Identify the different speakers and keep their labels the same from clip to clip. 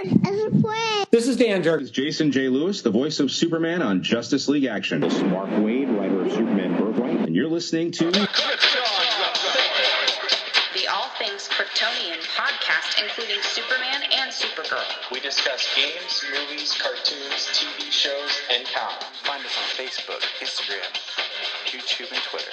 Speaker 1: This is Dan Jerk.
Speaker 2: This is Jason J. Lewis, the voice of Superman on Justice League Action. This is Mark Wade, writer of Superman Birthright, and you're listening to
Speaker 3: The All Things Kryptonian podcast, including Superman and Supergirl.
Speaker 4: We discuss games, movies, cartoons, TV shows, and comics.
Speaker 5: Find us on Facebook, Instagram, YouTube, and Twitter.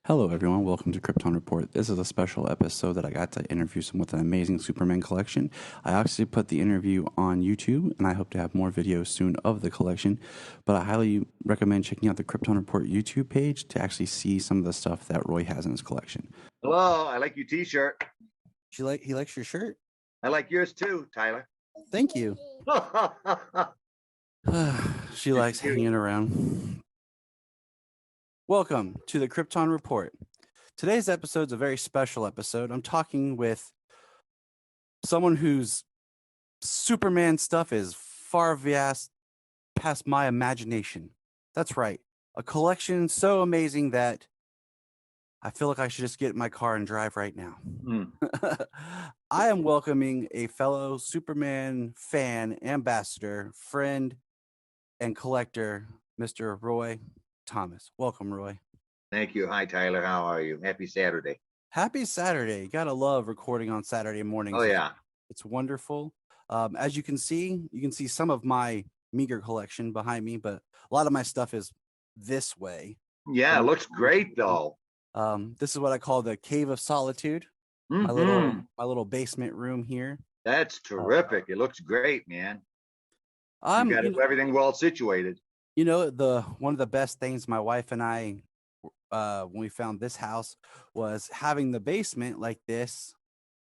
Speaker 6: Hello, everyone. Welcome to Krypton Report. This is a special episode that I got to interview someone with an amazing Superman collection. I actually put the interview on YouTube, and I hope to have more videos soon of the collection. But I highly recommend checking out the Krypton Report YouTube page to actually see some of the stuff that Roy has in his collection.
Speaker 7: Hello, I like your T-shirt.
Speaker 6: He likes your shirt?
Speaker 7: I like yours too, Tyler.
Speaker 6: Thank you. She likes hanging around. Welcome to the Krypton Report. Today's episode is a very special episode. I'm talking with someone whose Superman stuff is far past my imagination. That's right. A collection so amazing that I feel like I should just get in my car and drive right now. I am welcoming a fellow Superman fan, ambassador, friend, and collector, Mr. Roy Thomas. Welcome, Roy.
Speaker 7: Thank you. Hi, Tyler. How are you? Happy Saturday.
Speaker 6: Happy Saturday. You gotta love recording on Saturday mornings.
Speaker 7: Oh, yeah.
Speaker 6: It's wonderful. As you can see some of my meager collection behind me, but a lot of my stuff is this way.
Speaker 7: Yeah, it looks great, though.
Speaker 6: This is what I call the Cave of Solitude.
Speaker 7: Mm-hmm.
Speaker 6: My little basement room here.
Speaker 7: That's terrific. It looks great, man. You got everything well situated.
Speaker 6: You know, one of the best things my wife and I, when we found this house, was having the basement like this.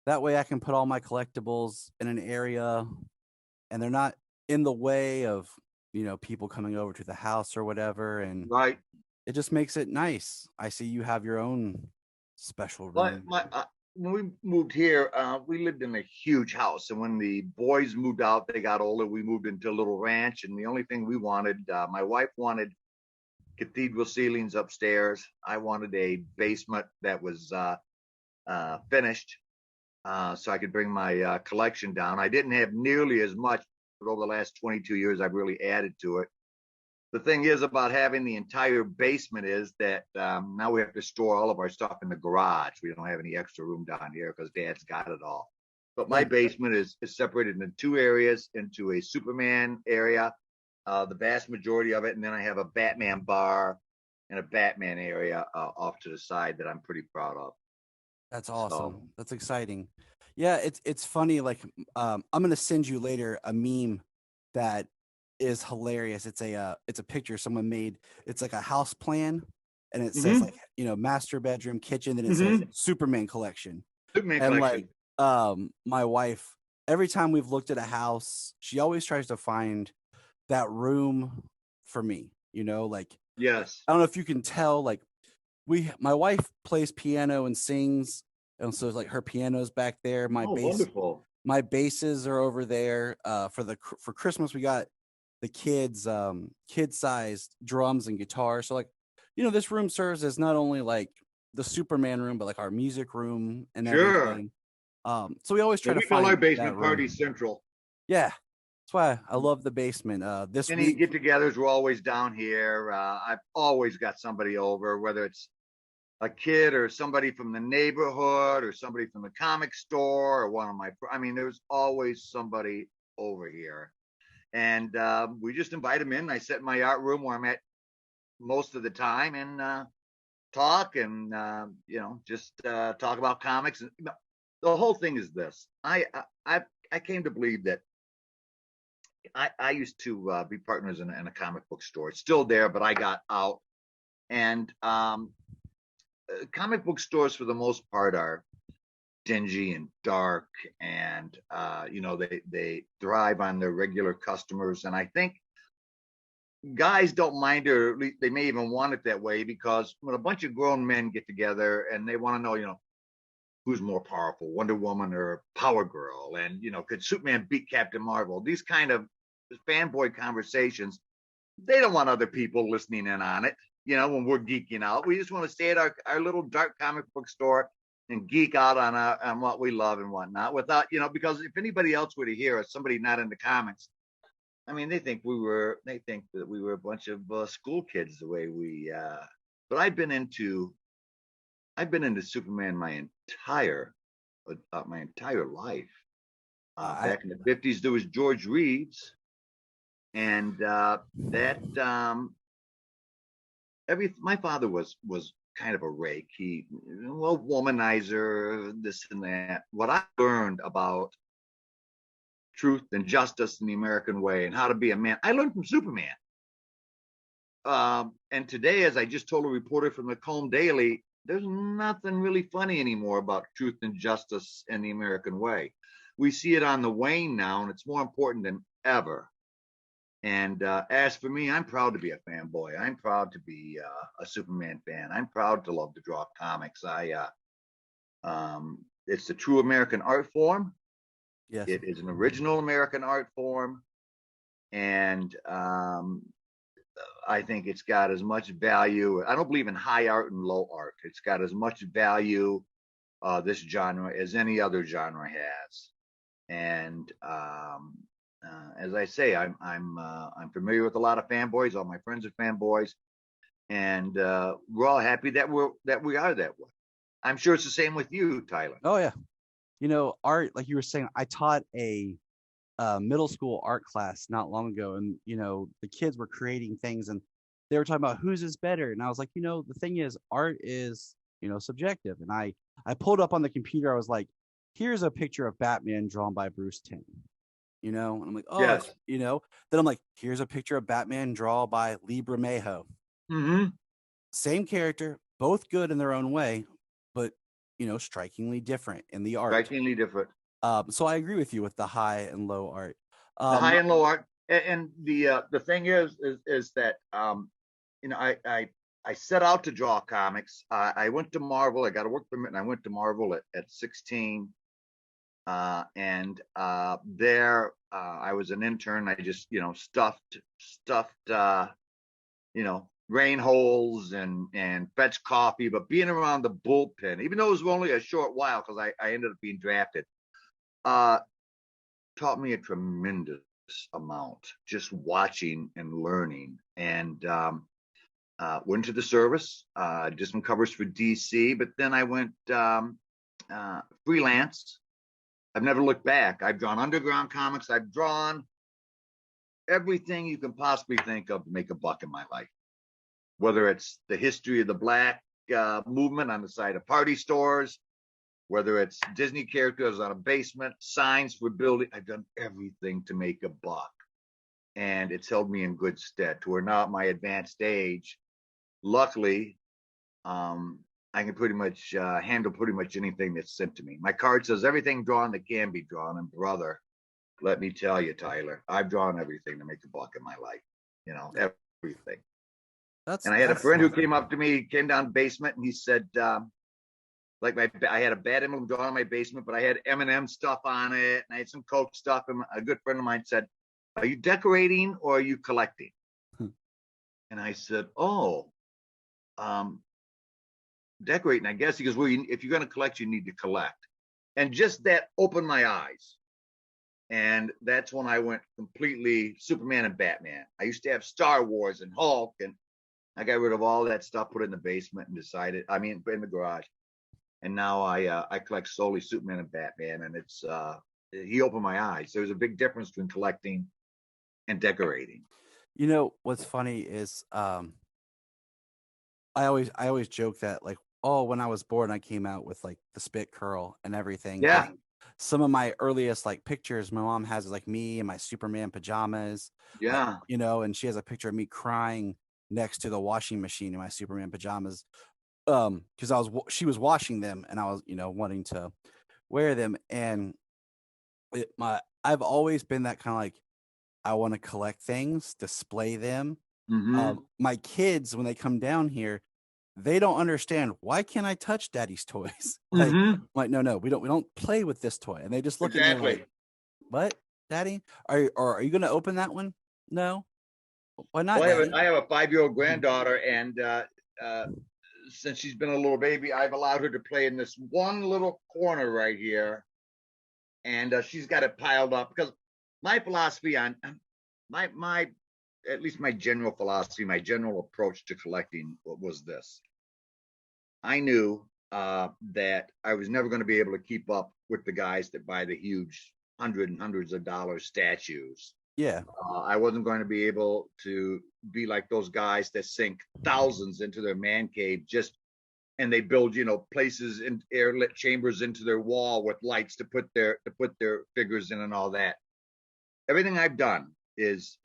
Speaker 6: That way I can put all my collectibles in an area and they're not in the way of, people coming over to the house or whatever. And
Speaker 7: right.
Speaker 6: It just makes it nice. I see you have your own special room.
Speaker 7: When we moved here, we lived in a huge house. And when the boys moved out, they got older. We moved into a little ranch. And the only thing we wanted, my wife wanted cathedral ceilings upstairs. I wanted a basement that was finished so I could bring my collection down. I didn't have nearly as much, but over the last 22 years, I've really added to it. The thing is about having the entire basement is that now we have to store all of our stuff in the garage. We don't have any extra room down here because Dad's got it all. But my basement is separated into two areas, into a Superman area, the vast majority of it. And then I have a Batman bar and a Batman area off to the side that I'm pretty proud of.
Speaker 6: That's awesome. That's exciting. Yeah, it's funny. Like, I'm going to send you later a meme that is hilarious. It's a picture someone made. It's like a house plan, and it says master bedroom, kitchen, then it says Superman collection.
Speaker 7: Collection.
Speaker 6: My wife, every time we've looked at a house, she always tries to find that room for me.
Speaker 7: Yes.
Speaker 6: I don't know if you can tell. Like, my wife plays piano and sings, and so like her piano's back there.
Speaker 7: Wonderful.
Speaker 6: My basses are over there. For Christmas we got the kid-sized drums and guitars. So this room serves as not only like the Superman room, but like our music room and everything. So we always try to find
Speaker 7: our basement party central.
Speaker 6: Yeah, that's why I love the basement.
Speaker 7: Any get-togethers, we're always down here. I've always got somebody over, whether it's a kid or somebody from the neighborhood or somebody from the comic store or there's always somebody over here. And we just invite them in. I sit in my art room where I'm at most of the time and talk and, just talk about comics. And the whole thing is this. I came to believe that I used to be partners in a comic book store. It's still there, but I got out. And comic book stores, for the most part, are dingy and dark, and they thrive on their regular customers. And I think guys don't mind, or at least they may even want it that way, because when a bunch of grown men get together and they want to know, who's more powerful, Wonder Woman or Power Girl, and could Superman beat Captain Marvel? These kind of fanboy conversations, they don't want other people listening in on it. When we're geeking out, we just want to stay at our little dark comic book store and geek out on what we love and whatnot without, because if anybody else were to hear us, somebody not in the comics, I mean, they think that we were a bunch of school kids the way but I've been into Superman my entire life. Back in the 50s, there was George Reeves, and my father was kind of a rake. He, womanizer, this and that. What I learned about truth and justice in the American way and how to be a man, I learned from Superman. And today, as I just told a reporter from the Macomb Daily, there's nothing really funny anymore about truth and justice and the American way. We see it on the wane now, and it's more important than ever. And as for me, I'm proud to be a fanboy. I'm proud to be a Superman fan. I'm proud to love to draw comics. It's the true American art form.
Speaker 6: Yes.
Speaker 7: It is an original American art form, and I think it's got as much value. I don't believe in high art and low art. It's got as much value, this genre, as any other genre has. And as I say, I'm familiar with a lot of fanboys. All my friends are fanboys, and we're all happy that we are that way. I'm sure it's the same with you, Tyler.
Speaker 6: Oh yeah, art, like you were saying, I taught a middle school art class not long ago, and the kids were creating things, and they were talking about whose is better, and I was like, the thing is, art is subjective, and I pulled up on the computer. I was like, here's a picture of Batman drawn by Bruce Timm. And I'm like, oh,
Speaker 7: yes.
Speaker 6: Then I'm like, here's a picture of Batman drawn by Lee Bermejo.
Speaker 7: Mm-hmm.
Speaker 6: Same character, both good in their own way, but strikingly different in the art.
Speaker 7: Strikingly different.
Speaker 6: So I agree with you with the high and low art.
Speaker 7: The high and low art, and the thing is that I set out to draw comics. I went to Marvel. I got a work permit, and I went to Marvel at 16. And there I was an intern. I just stuffed rain holes and fetched coffee. But being around the bullpen, even though it was only a short while, because I ended up being drafted, taught me a tremendous amount just watching and learning. And went to the service, did some covers for DC, but then I went freelance. I've never looked back. I've drawn underground comics. I've drawn everything you can possibly think of to make a buck in my life, whether it's the history of the Black movement on the side of party stores, whether it's Disney characters on a basement, signs for building. I've done everything to make a buck, and it's held me in good stead to where now at my advanced age, luckily, I can pretty much handle pretty much anything that's sent to me. My card says everything drawn that can be drawn. And brother, let me tell you, Tyler, I've drawn everything to make a buck in my life. Everything. And I had a friend who came up to me, came down the basement, and he said, I had a Bat emblem drawn in my basement, but I had M&M stuff on it, and I had some Coke stuff. And a good friend of mine said, "Are you decorating or are you collecting?" And I said, "Oh, decorating, I guess." He goes, "Well, if you're going to collect, you need to collect." And just that opened my eyes. And that's when I went completely Superman and Batman. I used to have Star Wars and Hulk, and I got rid of all that stuff, put it in the basement, and decided, in the garage. And now I collect solely Superman and Batman, and it's he opened my eyes. There's a big difference between collecting and decorating.
Speaker 6: What's funny is I always joke that, like, when I was born, I came out with like the spit curl and everything.
Speaker 7: Yeah.
Speaker 6: Like, some of my earliest like pictures my mom has is like me in my Superman pajamas.
Speaker 7: Yeah.
Speaker 6: And she has a picture of me crying next to the washing machine in my Superman pajamas. Because she was washing them, and I was wanting to wear them, and I've always been that kind of like, I want to collect things, display them.
Speaker 7: Mm-hmm.
Speaker 6: My kids, when they come down here, they don't understand, why can't I touch Daddy's toys? Like, no, we don't play with this toy, and they just look at me like, what, Daddy? Are you going to open that one? No. Why not?
Speaker 7: Well, I have a 5-year-old granddaughter, and since she's been a little baby, I've allowed her to play in this one little corner right here, and she's got it piled up because my philosophy on my at least my general philosophy, my general approach to collecting was this. I knew that I was never going to be able to keep up with the guys that buy the huge hundreds of dollars statues.
Speaker 6: Yeah.
Speaker 7: I wasn't going to be able to be like those guys that sink thousands into their man cave and they build, places in airlit chambers into their wall with lights to put their figures in and all that. Everything I've done is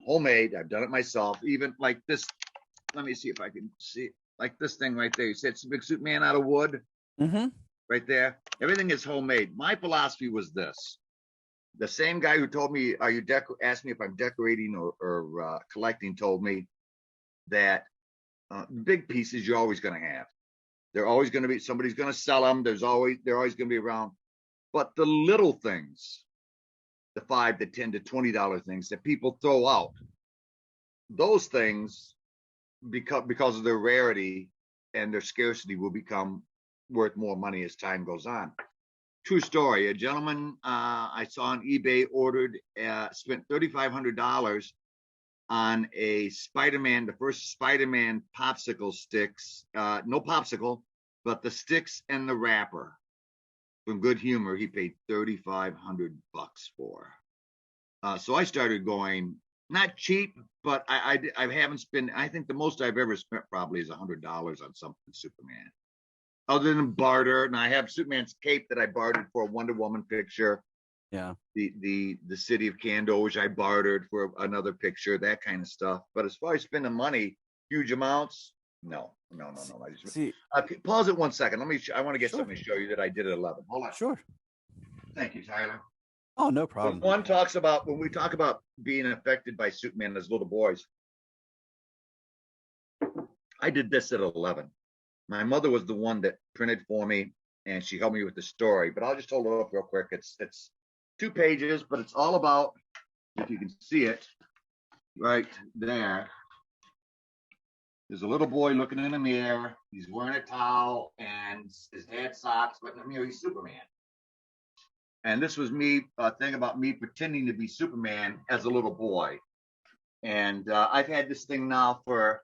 Speaker 7: homemade. I've done it myself. Even like this. Let me see if I can see it. Like this thing right there. You said it's a big Superman out of wood.
Speaker 6: Mm-hmm.
Speaker 7: Right there. Everything is homemade. My philosophy was this. The same guy who told me, asked me if I'm decorating or collecting, told me that big pieces you're always going to have. They're always going to be, somebody's going to sell them. They're always going to be around. But the little things, the $5, the $10, the $20 things that people throw out, those things, because of their rarity and their scarcity, will become worth more money as time goes on. True story. A gentleman I saw on eBay spent $3,500 on a Spider-Man, the first Spider-Man popsicle sticks. No popsicle, but the sticks and the wrapper. From Good Humor, he paid $3,500 for. So I started going, not cheap, but I haven't spent. I think the most I've ever spent probably is $100 on something Superman. Other than barter, and I have Superman's cape that I bartered for a Wonder Woman picture.
Speaker 6: Yeah.
Speaker 7: The city of Kando, which I bartered for another picture, that kind of stuff. But as far as spending money, huge amounts, no. I just
Speaker 6: See,
Speaker 7: pause it 1 second. I want to get
Speaker 6: Sure.
Speaker 7: something to show you that I did at 11. Hold on.
Speaker 6: sure.
Speaker 7: Thank you, Tyler.
Speaker 6: Oh, no problem.
Speaker 7: When we talk about being affected by Superman as little boys, I did this at 11. My mother was the one that printed for me, and she helped me with the story. But I'll just hold it up real quick. It's 2 pages, but it's all about, if you can see it, right there. There's a little boy looking in a mirror. He's wearing a towel and his dad socks, but in the mirror, he's Superman. And this was me, a thing about me pretending to be Superman as a little boy. And I've had this thing now for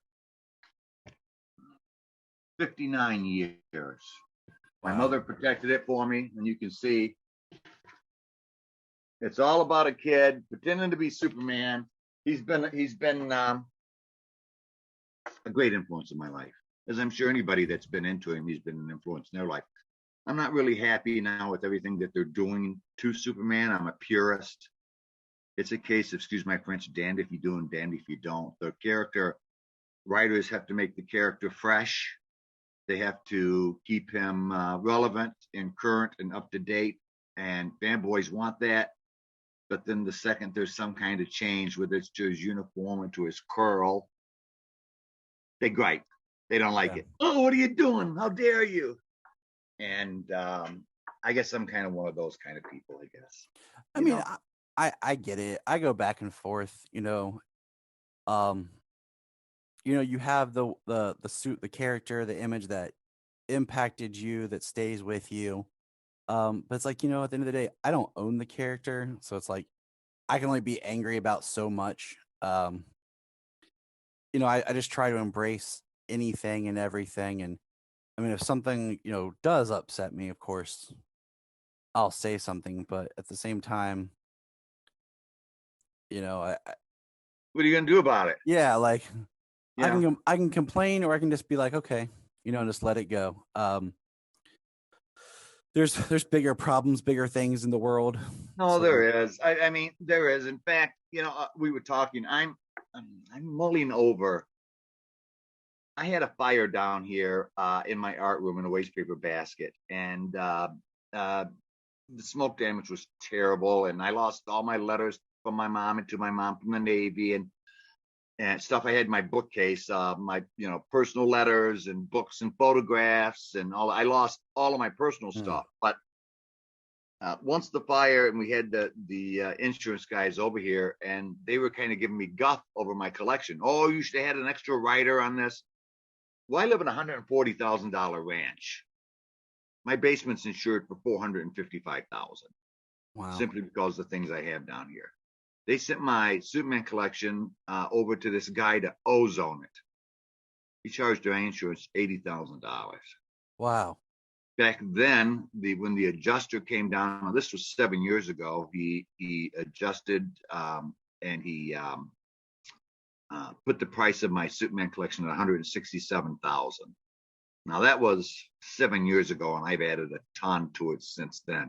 Speaker 7: 59 years. My mother protected it for me, and you can see it's all about a kid pretending to be Superman. He's been a great influence in my life, as I'm sure anybody that's been into him, he's been an influence in their life. I'm not really happy now with everything that they're doing to Superman. I'm a purist. It's a case of, excuse my French, damned if you do and damned if you don't. The character writers have to make the character fresh. They have to keep him relevant and current and up to date. And fanboys want that. But then the second there's some kind of change, whether it's to his uniform or to his curl, they gripe. They don't like it. Oh, what are you doing? How dare you? And I guess I'm kind of one of those kind of people, I guess.
Speaker 6: I mean, I get it. I go back and forth, you have the suit, the character, the image that impacted you, that stays with you. But it's like, at the end of the day, I don't own the character. So it's like, I can only be angry about so much. I just try to embrace anything and everything. And I mean, if something, does upset me, of course, I'll say something. But at the same time,
Speaker 7: what are you going to do about it?
Speaker 6: Yeah, like I can complain, or I can just be like, okay, and just let it go. There's bigger problems, bigger things in the world.
Speaker 7: No, so. There is. I mean, there is. In fact, we were talking. I'm mulling over. I had a fire down here in my art room in a waste paper basket, and the smoke damage was terrible. And I lost all my letters from my mom and to my mom from the Navy, and stuff I had in my bookcase, my personal letters and books and photographs and all. I lost all of my personal stuff. But once the fire, and we had the insurance guys over here, and they were kind of giving me guff over my collection. Oh, you should have had an extra writer on this. Well, I live in a $140,000 ranch. My basement's insured for $455,000,
Speaker 6: Wow.
Speaker 7: simply because of the things I have down here. They sent my Superman collection over to this guy to ozone it. He charged their insurance $80,000.
Speaker 6: Wow.
Speaker 7: Back then, when the adjuster came down, this was 7 years ago. He adjusted and he put the price of my Superman collection at $167,000. Now that was 7 years ago, and I've added a ton to it since then.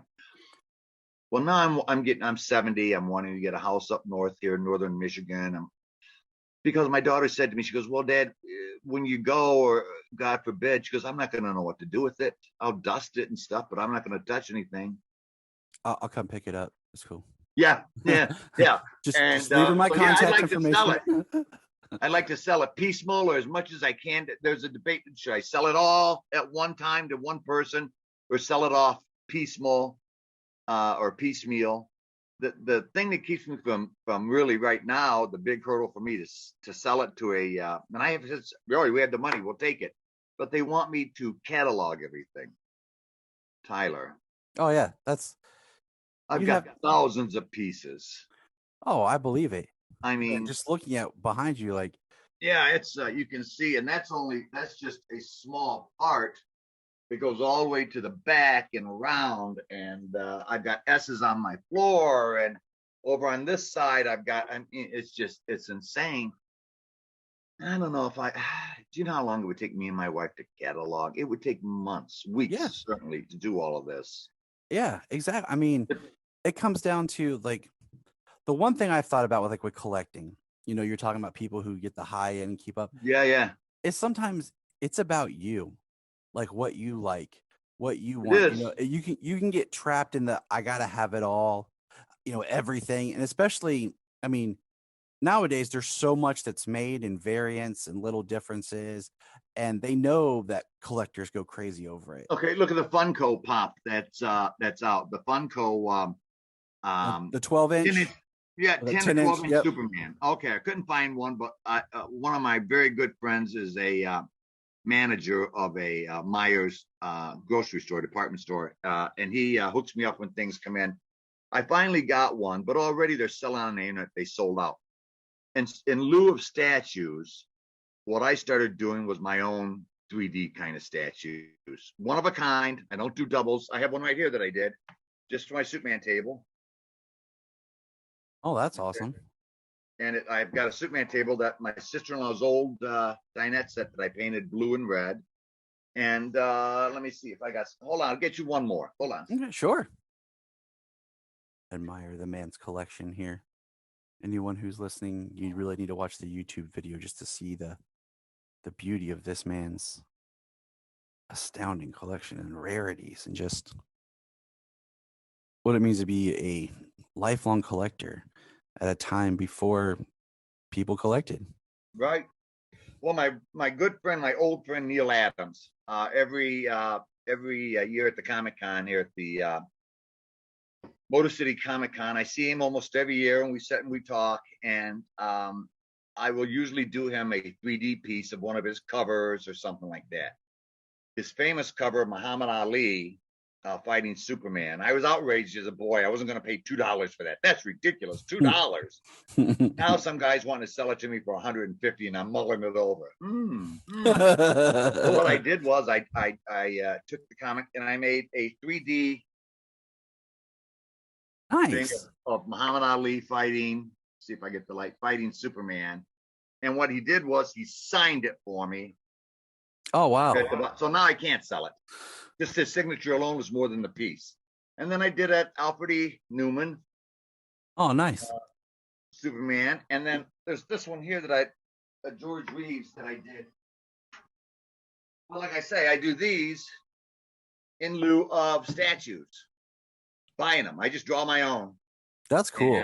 Speaker 7: Well, now I'm 70. I'm wanting to get a house up north here in northern Michigan. Because my daughter said to me, she goes, "Well, Dad, when you go, or God forbid," she goes, "I'm not going to know what to do with it. I'll dust it and stuff, but I'm not going to touch anything."
Speaker 6: I'll come pick it up. It's cool.
Speaker 7: Yeah.
Speaker 6: Just leave her my contact
Speaker 7: I'd like
Speaker 6: information.
Speaker 7: to sell it. I'd like to sell it piecemeal or as much as I can. There's a debate: should I sell it all at one time to one person, or sell it off piecemeal or piecemeal? The thing that keeps me from really right now, the big hurdle for me to sell it to a and I have said, really, we have the money, we'll take it, but they want me to catalog everything. Tyler.
Speaker 6: Oh yeah,
Speaker 7: I've got thousands of pieces.
Speaker 6: Oh, I believe it.
Speaker 7: I mean,
Speaker 6: just looking at behind you, like,
Speaker 7: yeah, it's you can see, and that's just a small part. It goes all the way to the back and around, and I've got S's on my floor, and over on this side I've got. It's insane. I don't know if do you know how long it would take me and my wife to catalog? It would take months, weeks, certainly, to do all of this.
Speaker 6: Yeah, exactly. I mean, it comes down to like the one thing I've thought about with collecting. You know, you're talking about people who get the high end and keep up.
Speaker 7: Yeah.
Speaker 6: Is sometimes it's about you. Like what you like, what you want. You know, you can get trapped in the I gotta have it all, everything. And especially, I mean, nowadays there's so much that's made in variants and little differences, and they know that collectors go crazy over it.
Speaker 7: Okay, look at the Funko Pop that's out. The Funko
Speaker 6: the 12-inch.
Speaker 7: 10 or 12 inch
Speaker 6: yep.
Speaker 7: Superman. Okay, I couldn't find one, but one of my very good friends is a manager of a Myers grocery store, department store, and he hooks me up when things come in. I finally got one, but already they're selling on the internet. They sold out. And in lieu of statues, what I started doing was my own 3D kind of statues, one of a kind. I don't do doubles. I have one right here that I did just for my Superman table.
Speaker 6: Oh, that's awesome.
Speaker 7: And I've got a Superman table that my sister-in-law's old dinette set that I painted blue and red. And let me see if I got. Hold on, I'll get you one more. Hold on.
Speaker 6: Okay, sure. Admire the man's collection here. Anyone who's listening, you really need to watch the YouTube video just to see the beauty of this man's astounding collection and rarities, and just what it means to be a lifelong collector at a time before people collected.
Speaker 7: Right. Well, my good friend, my old friend Neil Adams, every year at the Comic-Con here at the Motor City Comic-Con, I see him almost every year, and we sit and we talk, and I will usually do him a 3D piece of one of his covers or something like that. His famous cover of Muhammad Ali fighting Superman. I was outraged as a boy. I wasn't going to pay $2 for that. That's ridiculous. $2. Now some guys want to sell it to me for $150, and I'm mulling it over. So what I did was I took the comic and I made a 3D thing of Muhammad Ali fighting. See if I get the light, fighting Superman. And what he did was he signed it for me.
Speaker 6: Oh wow!
Speaker 7: So now I can't sell it. Just his signature alone was more than the piece. And then I did at Alfred E. Newman.
Speaker 6: Oh, nice.
Speaker 7: Superman. And then there's this one here that George Reeves that I did. Well, like I say, I do these in lieu of statues. Buying them. I just draw my own.
Speaker 6: That's cool.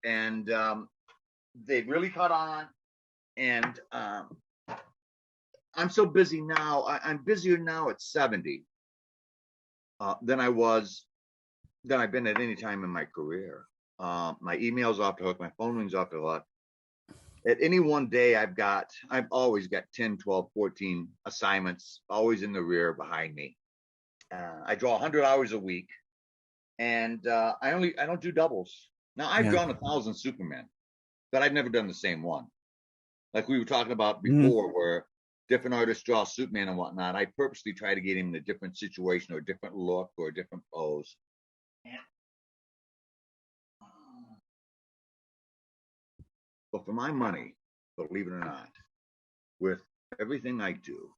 Speaker 7: And they really caught on. And I'm so busy now. I'm busier now at 70 than I've been at any time in my career. My email's off the hook. My phone rings off the hook. At any one day, I've always got 10, 12, 14 assignments, always in the rear behind me. I draw 100 hours a week, and I don't do doubles. Now I've
Speaker 6: Yeah.
Speaker 7: drawn 1,000 Supermen, but I've never done the same one. Like we were talking about
Speaker 6: Mhm.
Speaker 7: before, where different artists draw Superman and whatnot. I purposely try to get him in a different situation or a different look or a different pose. But for my money, believe it or not, with everything I do,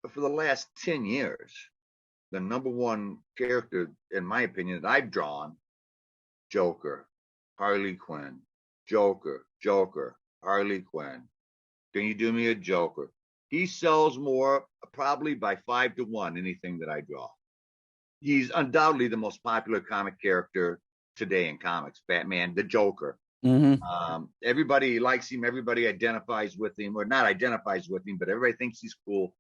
Speaker 7: for the last 10 years, the number one character, in my opinion, that I've drawn, Joker, Harley Quinn, Joker, Harley Quinn. Can you do me a Joker? He sells more, probably by 5 to 1, anything that I draw. He's undoubtedly the most popular comic character today in comics, Batman, the Joker.
Speaker 6: Mm-hmm.
Speaker 7: Everybody likes him. Everybody identifies with him, or not identifies with him, but everybody thinks he's cool.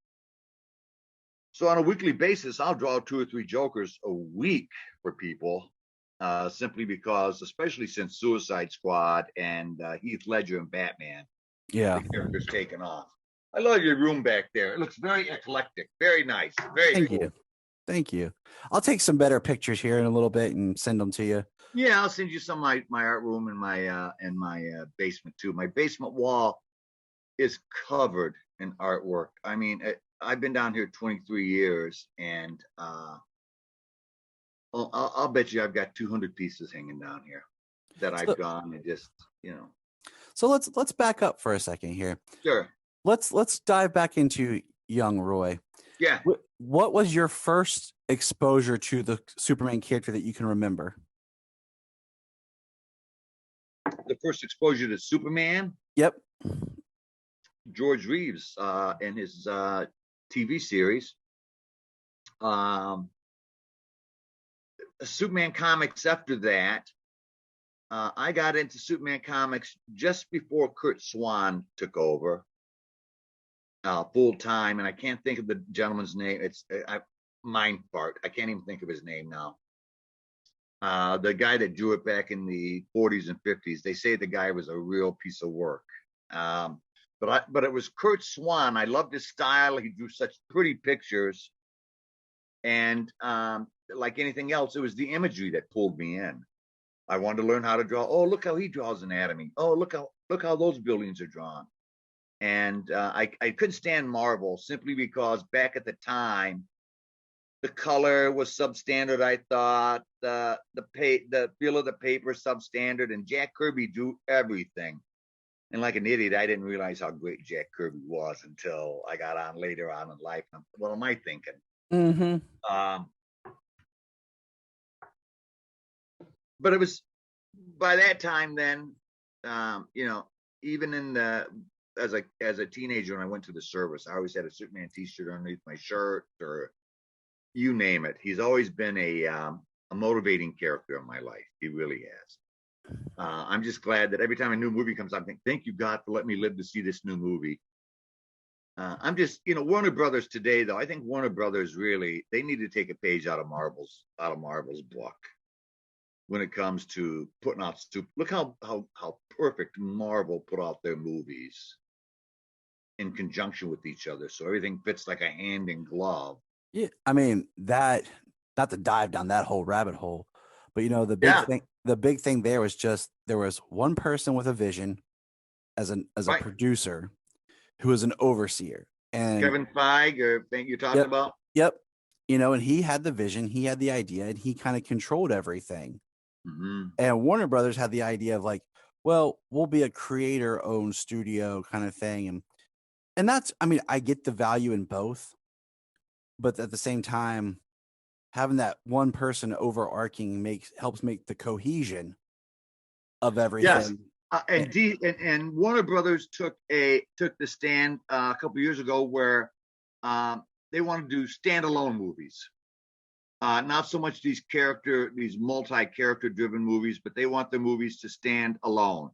Speaker 7: So on a weekly basis, I'll draw 2 or 3 Jokers a week for people, simply because, especially since Suicide Squad and Heath Ledger and Batman,
Speaker 6: Yeah.
Speaker 7: the character's taken off. I love your room back there. It looks very eclectic, very nice, very
Speaker 6: Thank
Speaker 7: cool.
Speaker 6: you. Thank you. I'll take some better pictures here in a little bit and send them to you.
Speaker 7: Yeah, I'll send you some of my art room in my basement too. My basement wall is covered in artwork. I mean, I've been down here 23 years, and I'll bet you I've got 200 pieces hanging down here that I've drawn, and just, you know.
Speaker 6: So let's back up for a second here.
Speaker 7: Sure.
Speaker 6: Let's dive back into young Roy.
Speaker 7: Yeah.
Speaker 6: What was your first exposure to the Superman character that you can remember?
Speaker 7: The first exposure to Superman,
Speaker 6: Yep.
Speaker 7: George Reeves, in his TV series. Superman comics after that. I got into Superman comics just before Curt Swan took over full time, and I can't think of the gentleman's name. It's mind fart. I can't even think of his name now. The guy that drew it back in the 40s and 50s. They say the guy was a real piece of work. But it was Curt Swan. I loved his style. He drew such pretty pictures, and like anything else, it was the imagery that pulled me in. I wanted to learn how to draw. Oh, look how he draws anatomy. Oh, look how those buildings are drawn. And I couldn't stand Marvel simply because back at the time, the color was substandard. I thought the feel of the paper substandard, and Jack Kirby drew everything. And like an idiot, I didn't realize how great Jack Kirby was until I got on later on in life. What am I thinking?
Speaker 6: Mm-hmm.
Speaker 7: But it was by that time then, you know, even in as a teenager when I went to the service, I always had a Superman t-shirt underneath my shirt, or you name it. He's always been a motivating character in my life. He really has. I'm just glad that every time a new movie comes out, I think, thank you, God, for letting me live to see this new movie. I'm just, you know, Warner Brothers today, though, I think Warner Brothers really, they need to take a page out of Marvel's book when it comes to putting out look how perfect Marvel put out their movies in conjunction with each other, so everything fits like a hand in glove.
Speaker 6: Yeah, I mean, that, not to dive down that whole rabbit hole, but you know, the big thing there was just there was one person with a vision as a
Speaker 7: Right.
Speaker 6: producer who was an overseer, and
Speaker 7: Kevin Feige, or thing you're talking about.
Speaker 6: Yep. You know, and he had the vision, he had the idea, and he kind of controlled everything.
Speaker 7: Mm-hmm.
Speaker 6: And Warner Brothers had the idea of like, well, we'll be a creator-owned studio kind of thing, and that's, I mean, I get the value in both, but at the same time, having that one person overarching helps make the cohesion of everything.
Speaker 7: Yes. And Warner Brothers took the stand a couple years ago where they want to do standalone movies, not so much these multi-character driven movies, but they want the movies to stand alone.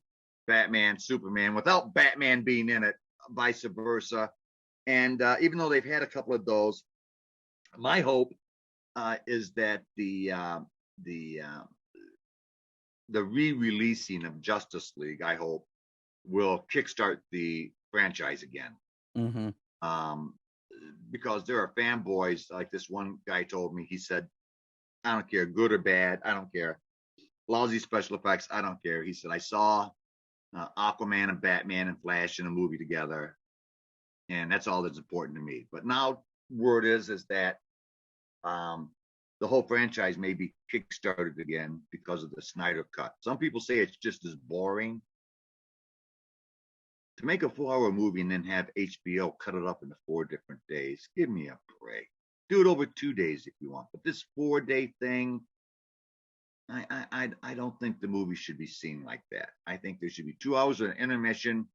Speaker 7: Batman, Superman, without Batman being in it, vice versa. And even though they've had a couple of those, my hope is that the the re-releasing of Justice League, I hope, will kickstart the franchise again.
Speaker 6: Mm-hmm.
Speaker 7: Because there are fanboys, like this one guy told me. He said, I don't care, good or bad, I don't care. Lousy special effects, I don't care. He said, I saw Aquaman and Batman and Flash in a movie together, and that's all that's important to me. But now word is that the whole franchise may be kickstarted again because of the Snyder Cut. Some people say it's just as boring. To make a 4-hour movie and then have HBO cut it up into 4 different days, give me a break. Do it over 2 days if you want. But this 4-day thing, I don't think the movie should be seen like that. I think there should be 2 hours of intermission,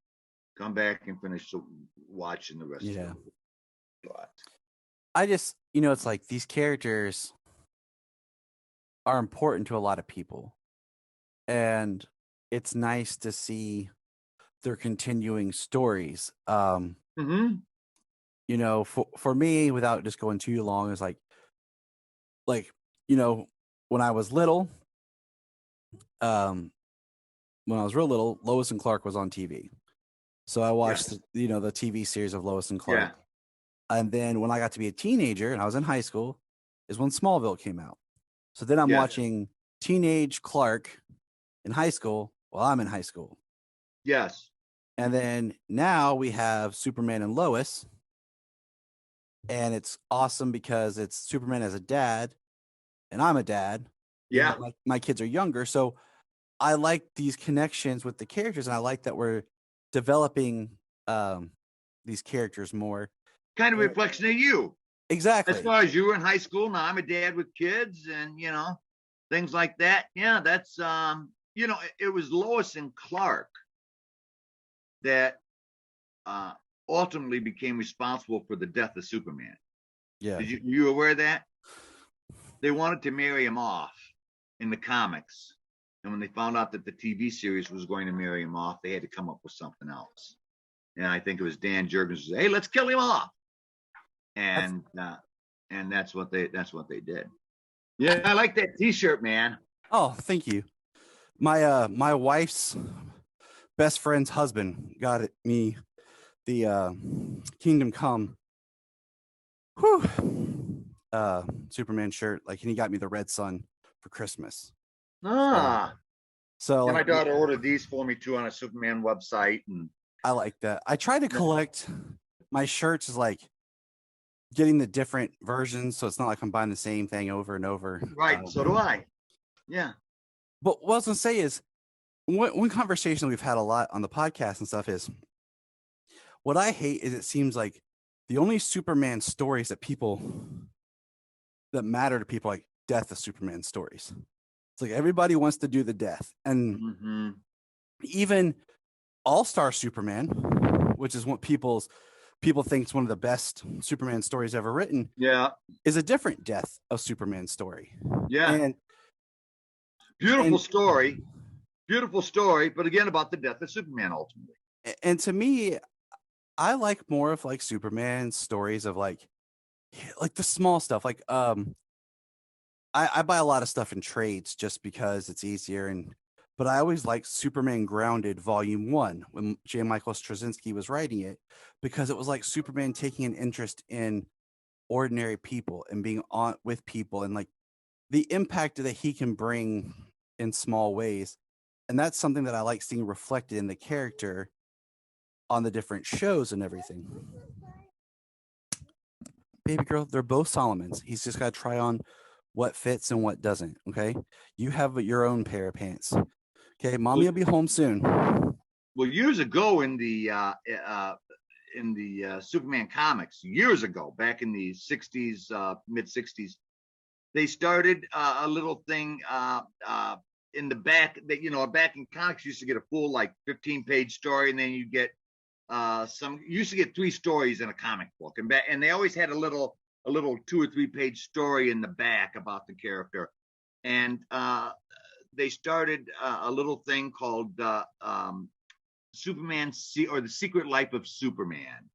Speaker 7: come back and finish watching the rest of the movie. But
Speaker 6: I just, it's like these characters are important to a lot of people. And it's nice to see their continuing stories.
Speaker 7: mm-hmm.
Speaker 6: For me, without just going too long, is like, when I was little, real little, Lois and Clark was on TV. So I watched, the TV series of Lois and Clark.
Speaker 7: Yeah.
Speaker 6: And then when I got to be a teenager and I was in high school is when Smallville came out. So then I'm watching teenage Clark in high school while I'm in high school.
Speaker 7: Yes.
Speaker 6: And then now we have Superman and Lois. And it's awesome because it's Superman as a dad and I'm a dad.
Speaker 7: Yeah.
Speaker 6: My kids are younger. So I like these connections with the characters, and I like that we're developing these characters more.
Speaker 7: Kind of a reflection of you.
Speaker 6: Exactly.
Speaker 7: As far as you were in high school, now I'm a dad with kids and, things like that. Yeah, that's, it was Lois and Clark that ultimately became responsible for the death of Superman.
Speaker 6: Yeah.
Speaker 7: Did you aware of that? They wanted to marry him off in the comics. And when they found out that the TV series was going to marry him off, they had to come up with something else. And I think it was Dan Jurgens who said, "Hey, let's kill him off." And that's what they did. Yeah, I like that T-shirt, man.
Speaker 6: Oh, thank you. My wife's best friend's husband got me the Kingdom Come Superman shirt. Like, and he got me the Red Sun for Christmas. So
Speaker 7: and my
Speaker 6: like,
Speaker 7: daughter ordered these for me too on a Superman website, and
Speaker 6: I like that. I try to collect my shirts, is like getting the different versions, so it's not like I'm buying the same thing over and over.
Speaker 7: Right. So do I. Yeah.
Speaker 6: But what I was gonna say is, one conversation we've had a lot on the podcast and stuff is, what I hate is it seems like the only Superman stories that matter to people, like death of Superman stories. It's like everybody wants to do the death, and even All-Star Superman, which is what people think is one of the best Superman stories ever written.
Speaker 7: Yeah.
Speaker 6: Is a different death of Superman story.
Speaker 7: Yeah.
Speaker 6: And
Speaker 7: beautiful story, but again about the death of Superman ultimately.
Speaker 6: And to me, I like more of like Superman stories of like the small stuff. Like I buy a lot of stuff in trades just because it's easier, but I always like Superman Grounded Volume 1 when J. Michael Straczynski was writing it, because it was like Superman taking an interest in ordinary people and being on with people, and like the impact that he can bring in small ways. And that's something that I like seeing reflected in the character on the different shows and everything. Baby girl, they're both Solomons. He's just got to try on what fits and what doesn't. Okay. You have your own pair of pants. Okay. Mommy will be home soon.
Speaker 7: Well, years ago in the Superman comics, years ago, back in the 60s, mid 60s, they started a little thing in the back that, back in comics, you used to get a full like 15-page story, and then you get you used to get 3 stories in a comic book, and they always had a little 2 or 3 page story in the back about the character. And they started a little thing called Superman or The Secret Life of Superman,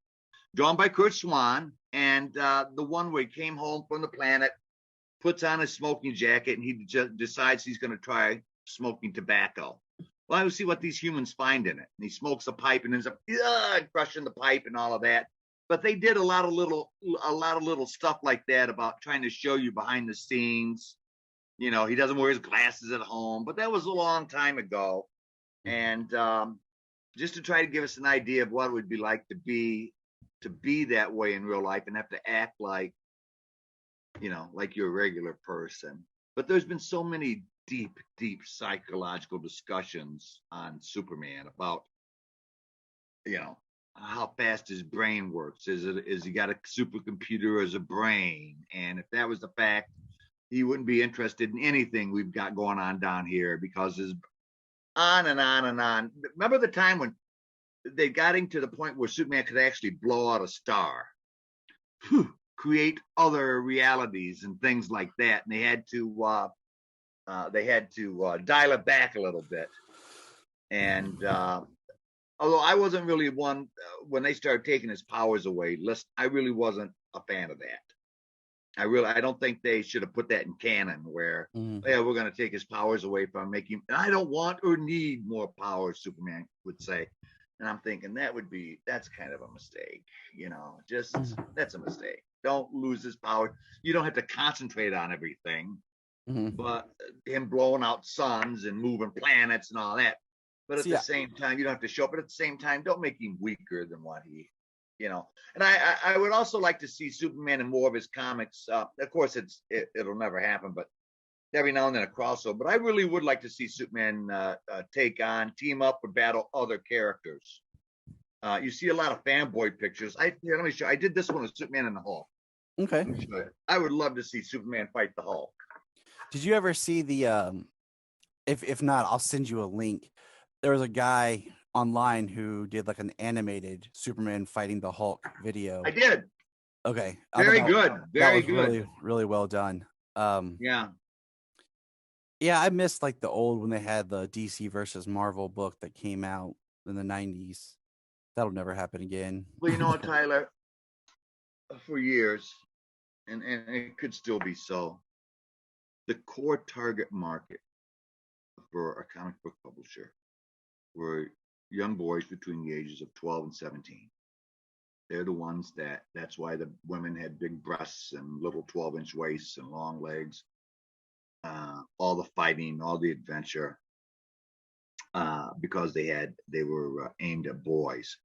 Speaker 7: drawn by Curt Swan. And the one where he came home from the planet, puts on his smoking jacket, and he just decides he's going to try smoking tobacco. Well, I would see what these humans find in it. And he smokes a pipe and ends up crushing the pipe and all of that. But they did a lot of little stuff like that about trying to show you behind the scenes. You know, he doesn't wear his glasses at home, but that was a long time ago. And just to try to give us an idea of what it would be like to be that way in real life and have to act like, you know, like you're a regular person. But there's been so many deep psychological discussions on Superman about, you know, how fast his brain works. Is he got a supercomputer as a brain? And if that was the fact, he wouldn't be interested in anything we've got going on down here, because his on and on and on. Remember the time when they got him to the point where Superman could actually blow out a star, create other realities and things like that, and they had to dial it back a little bit. And although I wasn't really one when they started taking his powers away, I really wasn't a fan of that. I don't think they should have put that in canon where, yeah, we're going to take his powers away from him. I don't want or need more powers, Superman would say. And I'm thinking that's kind of a mistake, you know, that's a mistake. Don't lose his power. You don't have to concentrate on everything, but him blowing out suns and moving planets and all that. But at the same time, you don't have to show up. But at the same time, don't make him weaker than what he, you know. And I would also like to see Superman in more of his comics. Of course, it'll never happen, but every now and then a crossover. But I really would like to see Superman team up or battle other characters. You see a lot of fanboy pictures. Let me show. I did this one with Superman and the Hulk.
Speaker 6: Okay.
Speaker 7: I would love to see Superman fight the Hulk.
Speaker 6: Did you ever see the? If not, I'll send you a link. There was a guy online who did like an animated Superman fighting the Hulk video.
Speaker 7: I did.
Speaker 6: Okay.
Speaker 7: Very good. Very good.
Speaker 6: Really, really well done.
Speaker 7: Yeah.
Speaker 6: Yeah, I missed like the old when they had the DC versus Marvel book that came out in the 90s. That'll never happen again.
Speaker 7: Well, you know what, Tyler? For years, and it could still be so, the core target market for a comic book publisher were young boys between the ages of 12 and 17. They're the ones that's why the women had big breasts and little 12-inch waists and long legs. All the fighting, all the adventure, because they were aimed at boys.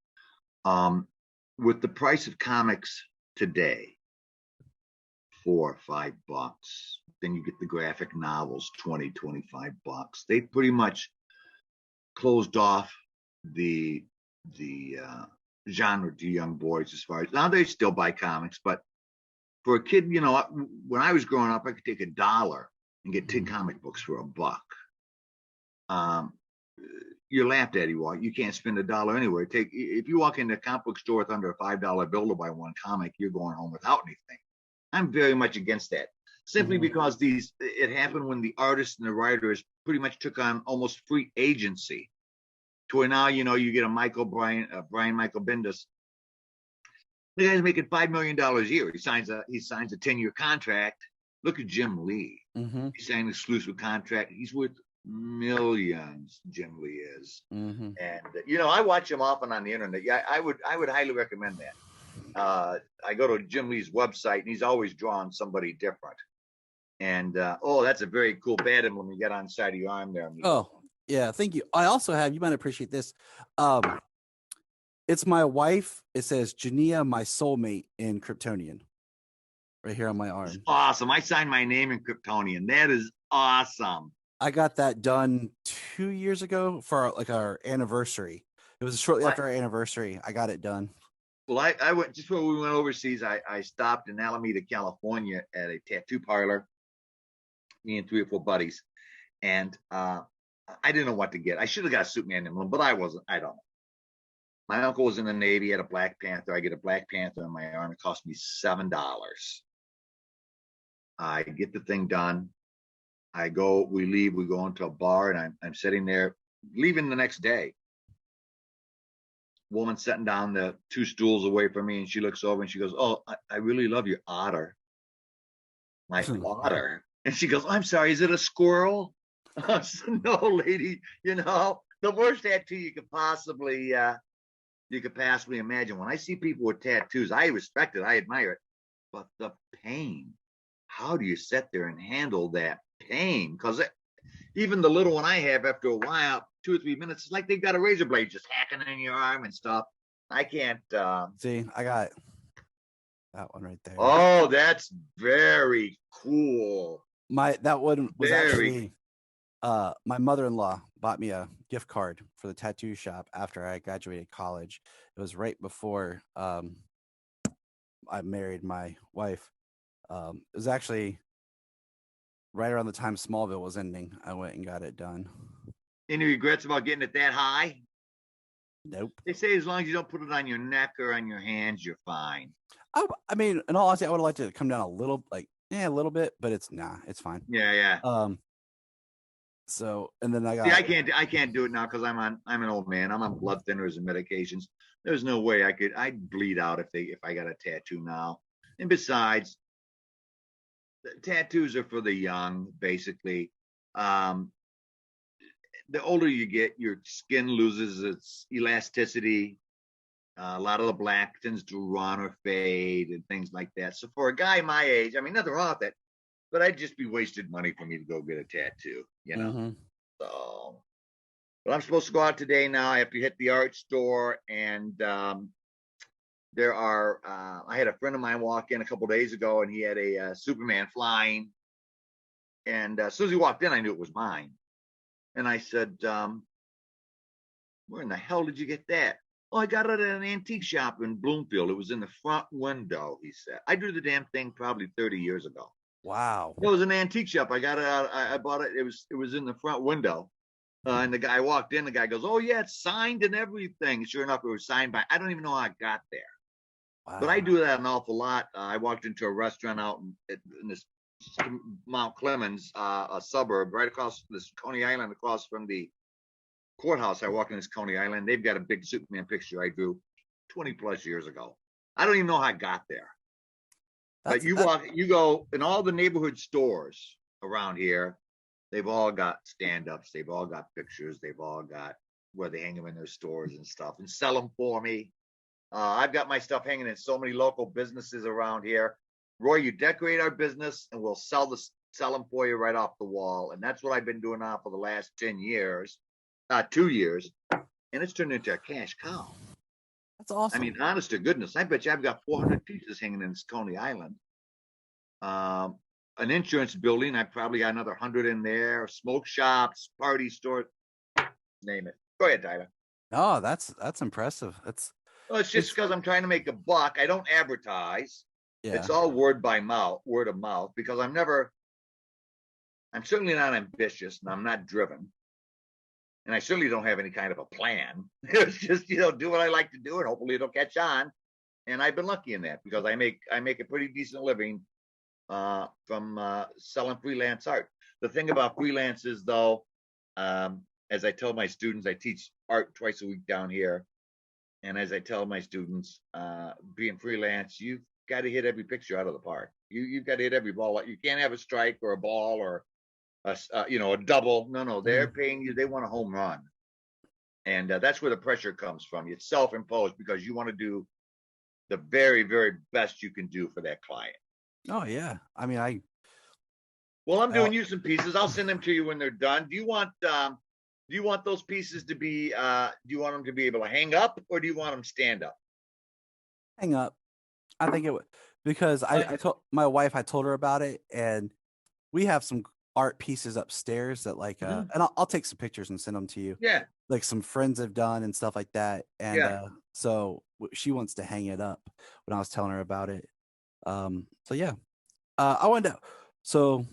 Speaker 7: With the price of comics today, $4 or $5, then you get the graphic novels, $20, $25. They pretty much closed off the genre to young boys as far as now they still buy comics, but for a kid, you know, when I was growing up, I could take $1 and get 10 comic books for $1. You're laughed at, you can't spend $1 anywhere. If you walk into a comic book store with under a $5 bill to buy one comic, you're going home without anything. I'm very much against that, simply because it happened when the artists and the writers pretty much took on almost free agency, to where now, you know, you get a Brian Michael Bendis. The guy's making $5 million a year. He signs a 10-year contract. Look at Jim Lee. He signed an exclusive contract. He's worth millions. Jim Lee is, and you know, I watch him often on the internet. Yeah, I would highly recommend that. I go to Jim Lee's website, and he's always drawing somebody different. And that's a very cool bat emblem you got on the side of your arm there.
Speaker 6: Oh, yeah, thank you. I also have, you might appreciate this. It's my wife. It says Jania, my soulmate, in Kryptonian, right here on my arm.
Speaker 7: That's awesome. I signed my name in Kryptonian. That is awesome.
Speaker 6: I got that done 2 years ago for like our anniversary. It was shortly after our anniversary. I got it done.
Speaker 7: Well, I went just before we went overseas. I stopped in Alameda, California, at a tattoo parlor. Me and 3 or 4 buddies, and I didn't know what to get. I should have got a Superman emblem, but I wasn't. I don't know. My uncle was in the Navy, had a Black Panther. I get a Black Panther on my arm. It cost me $7. I get the thing done. We leave, we go into a bar, and I'm sitting there, leaving the next day. Woman sitting down the 2 stools away from me, and she looks over and she goes, "Oh, I really love your otter." My otter. And she goes, "I'm sorry, is it a squirrel?" No, lady, the worst tattoo you could possibly imagine. When I see people with tattoos, I respect it, I admire it, but the pain. How do you sit there and handle that pain? Because even the little one I have, after a while, 2 or 3 minutes, it's like they've got a razor blade just hacking in your arm and stuff. I can't.
Speaker 6: See, I got that one right there.
Speaker 7: Oh, that's very cool.
Speaker 6: That one was
Speaker 7: Very.
Speaker 6: actually my mother-in-law bought me a gift card for the tattoo shop after I graduated college. It was right before I married my wife. It was actually right around the time Smallville was ending. I went and got it done.
Speaker 7: Any regrets about getting it that high?
Speaker 6: Nope.
Speaker 7: They say as long as you don't put it on your neck or on your hands, you're fine.
Speaker 6: I mean, in all honesty, I would have liked it to come down a little bit, but it's fine.
Speaker 7: Yeah.
Speaker 6: So, and then I got.
Speaker 7: See, I can't do it now because I'm an old man. I'm on blood thinners and medications. There's no way I'd bleed out if I got a tattoo now. And besides, tattoos are for the young, basically. The older you get, your skin loses its elasticity. A lot of the black tends to run or fade and things like that. So for a guy my age, I mean, nothing wrong with it, but I'd just be wasted money for me to go get a tattoo,
Speaker 6: Mm-hmm.
Speaker 7: So, but I'm supposed to go out today now. I have to hit the art store, and there are. I had a friend of mine walk in a couple days ago, and he had a Superman flying. And as soon as he walked in, I knew it was mine. And I said, "Where in the hell did you get that?" "Oh, I got it at an antique shop in Bloomfield. It was in the front window," he said. I drew the damn thing probably 30 years ago.
Speaker 6: Wow.
Speaker 7: It was an antique shop. I got it out. I bought it. It was in the front window. And the guy walked in. The guy goes, "Oh, yeah, it's signed and everything." Sure enough, it was signed by, I don't even know how I got there.
Speaker 6: Wow.
Speaker 7: But I do that an awful lot. I walked into a restaurant out in this Mount Clemens, a suburb right across this Coney Island, across from the courthouse. I walk in this Coney Island. They've got a big Superman picture I drew 20 plus years ago. I don't even know how I got there. But you go in all the neighborhood stores around here, they've all got stand-ups. They've all got pictures. They've all got where they hang them in their stores and stuff and sell them for me. I've got my stuff hanging in so many local businesses around here. Roy, you decorate our business and we'll sell them for you right off the wall. And that's what I've been doing now for the last 10 years, 2 years. And it's turned into a cash cow.
Speaker 6: That's awesome.
Speaker 7: I mean, honest to goodness, I bet you I've got 400 pieces hanging in this Coney Island. An insurance building, I probably got another 100 in there. Smoke shops, party stores, name it. Go ahead, Tyler.
Speaker 6: Oh, that's impressive.
Speaker 7: Well, it's just because I'm trying to make a buck. I don't advertise.
Speaker 6: Yeah.
Speaker 7: It's all word of mouth, because I'm certainly not ambitious, and I'm not driven. And I certainly don't have any kind of a plan. It's just, do what I like to do, and hopefully it'll catch on. And I've been lucky in that, because I make a pretty decent living from selling freelance art. The thing about freelance is, though, as I tell my students, I teach art twice a week down here. And as I tell my students, being freelance, you've got to hit every picture out of the park. You've got to hit every ball. You can't have a strike or a ball or a double. No, they're paying you. They want a home run, and that's where the pressure comes from. It's self-imposed, because you want to do the very, very best you can do for that client.
Speaker 6: Oh yeah, I mean,
Speaker 7: Well, I'm doing you some pieces. I'll send them to you when they're done. Do you want those pieces to be? Do you want them to be able to hang up, or do you want them stand up?
Speaker 6: hang up. I think it would, because I told my wife, I told her about it, and we have some art pieces upstairs that and I'll take some pictures and send them to you.
Speaker 7: Yeah.
Speaker 6: Like some friends have done and stuff like that. And so she wants to hang it up when I was telling her about it. So yeah, I wanted to, so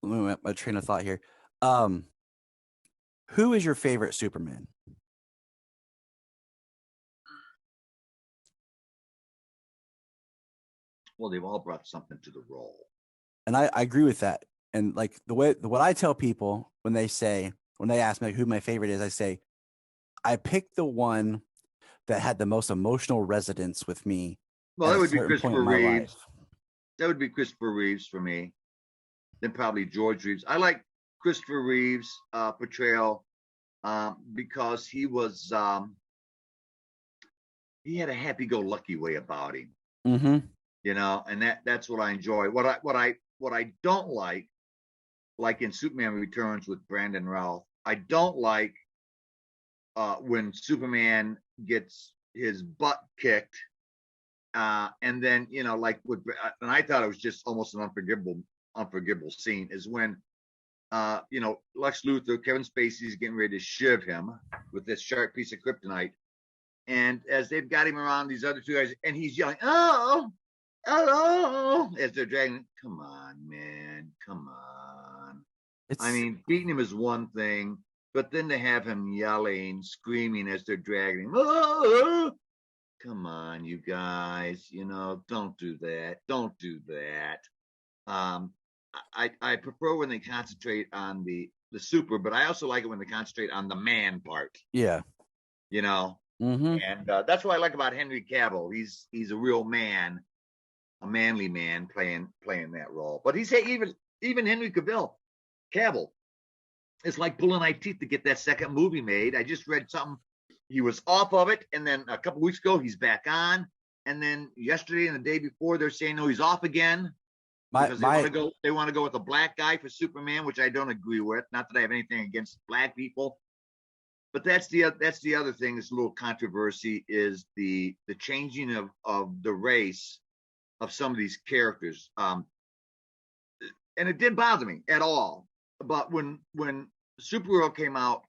Speaker 6: let me get my train of thought here. Who is your favorite Superman?
Speaker 7: Well, they've all brought something to the role.
Speaker 6: And I agree with that. And like what I tell people when they ask me who my favorite is, I say, I picked the one that had the most emotional resonance with me.
Speaker 7: Well, that would be Christopher Reeves. That would be Christopher Reeves for me. Then probably George Reeves. I like Christopher Reeve's portrayal because he was he had a happy-go-lucky way about him,
Speaker 6: Mm-hmm.
Speaker 7: you know, and that's what I enjoy. What I don't like in Superman Returns with Brandon Routh, I don't like when Superman gets his butt kicked, and then like and I thought it was just almost an unforgivable scene is when Lex Luthor, Kevin Spacey's getting ready to shiv him with this sharp piece of kryptonite, and as they've got him around these other two guys, and he's yelling, "Oh, hello!" as they're dragging. Come on, man, come on. I mean, beating him is one thing, but then to have him yelling, screaming as they're dragging him, "Oh, come on, you guys, don't do that. Don't do that." I prefer when they concentrate on the super, but I also like it when they concentrate on the man part.
Speaker 6: Yeah.
Speaker 7: Mm-hmm. And that's what I like about Henry Cavill. He's a real man, a manly man playing that role. But he's even Henry Cavill, it's like pulling eye teeth to get that second movie made. I just read something. He was off of it, and then a couple weeks ago he's back on, and then yesterday and the day before they're saying no, he's off again because they want to go with a black guy for Superman, which I don't agree with. Not that I have anything against black people, but that's the other thing. This little controversy is the changing of the race of some of these characters, and it didn't bother me at all. But when Supergirl came out,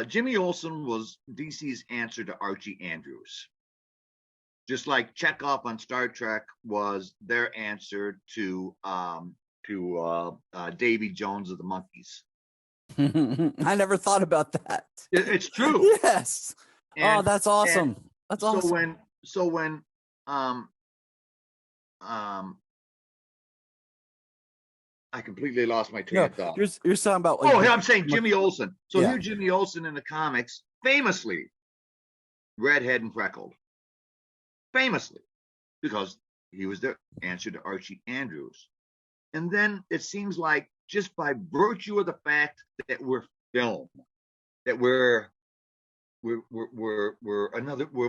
Speaker 7: Jimmy Olsen was DC's answer to Archie Andrews, just like Chekhov on Star Trek was their answer to Davy Jones of the Monkees.
Speaker 6: I never thought about that.
Speaker 7: It's true.
Speaker 6: Yes. And, that's awesome. That's awesome.
Speaker 7: So when I completely lost my train of thought.
Speaker 6: You're talking about.
Speaker 7: I'm saying Jimmy Olsen. So here, Jimmy Olsen in the comics, famously redhead and freckled, famously, because he was the answer to Archie Andrews. And then it seems like just by virtue of the fact that we're film, that we're a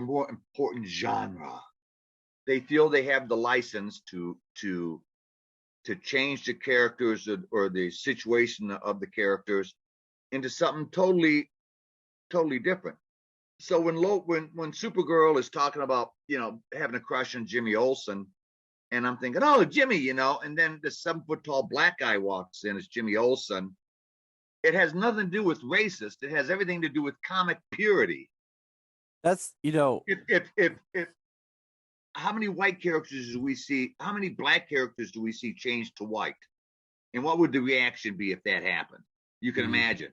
Speaker 7: more important genre, they feel they have the license to change the characters or the situation of the characters into something totally different. So when Supergirl is talking about having a crush on Jimmy Olsen, and I'm thinking, oh, Jimmy, and then the 7-foot-tall black guy walks in as Jimmy Olsen, it has nothing to do with racist. It has everything to do with comic purity.
Speaker 6: That's
Speaker 7: if how many white characters do we see? How many black characters do we see changed to white? And what would the reaction be if that happened? You can imagine.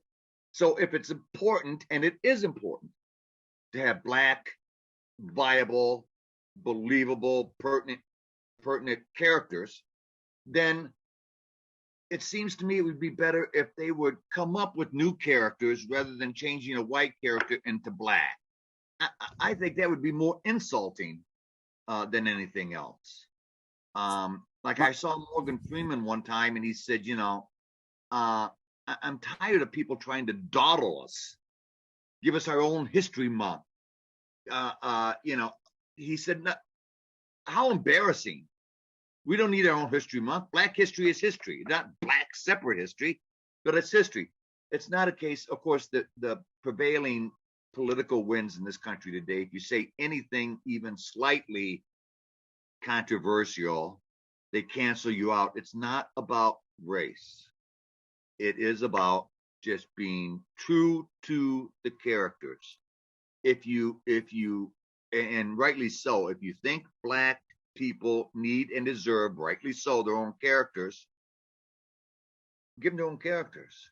Speaker 7: So if it's important, and it is important, to have black, viable, believable, pertinent characters, then it seems to me it would be better if they would come up with new characters rather than changing a white character into black. I think that would be more insulting than anything else. Like I saw Morgan Freeman one time, and he said, I'm tired of people trying to dawdle us, give us our own history month. He said, how embarrassing. We don't need our own history month. Black history is history, not black separate history, but it's history. It's not a case, of course, that the prevailing political winds in this country today, if you say anything even slightly controversial, they cancel you out. It's not about race. It is about just being true to the characters. If you, and rightly so, if you think black people need and deserve, rightly so, their own characters, give them their own characters.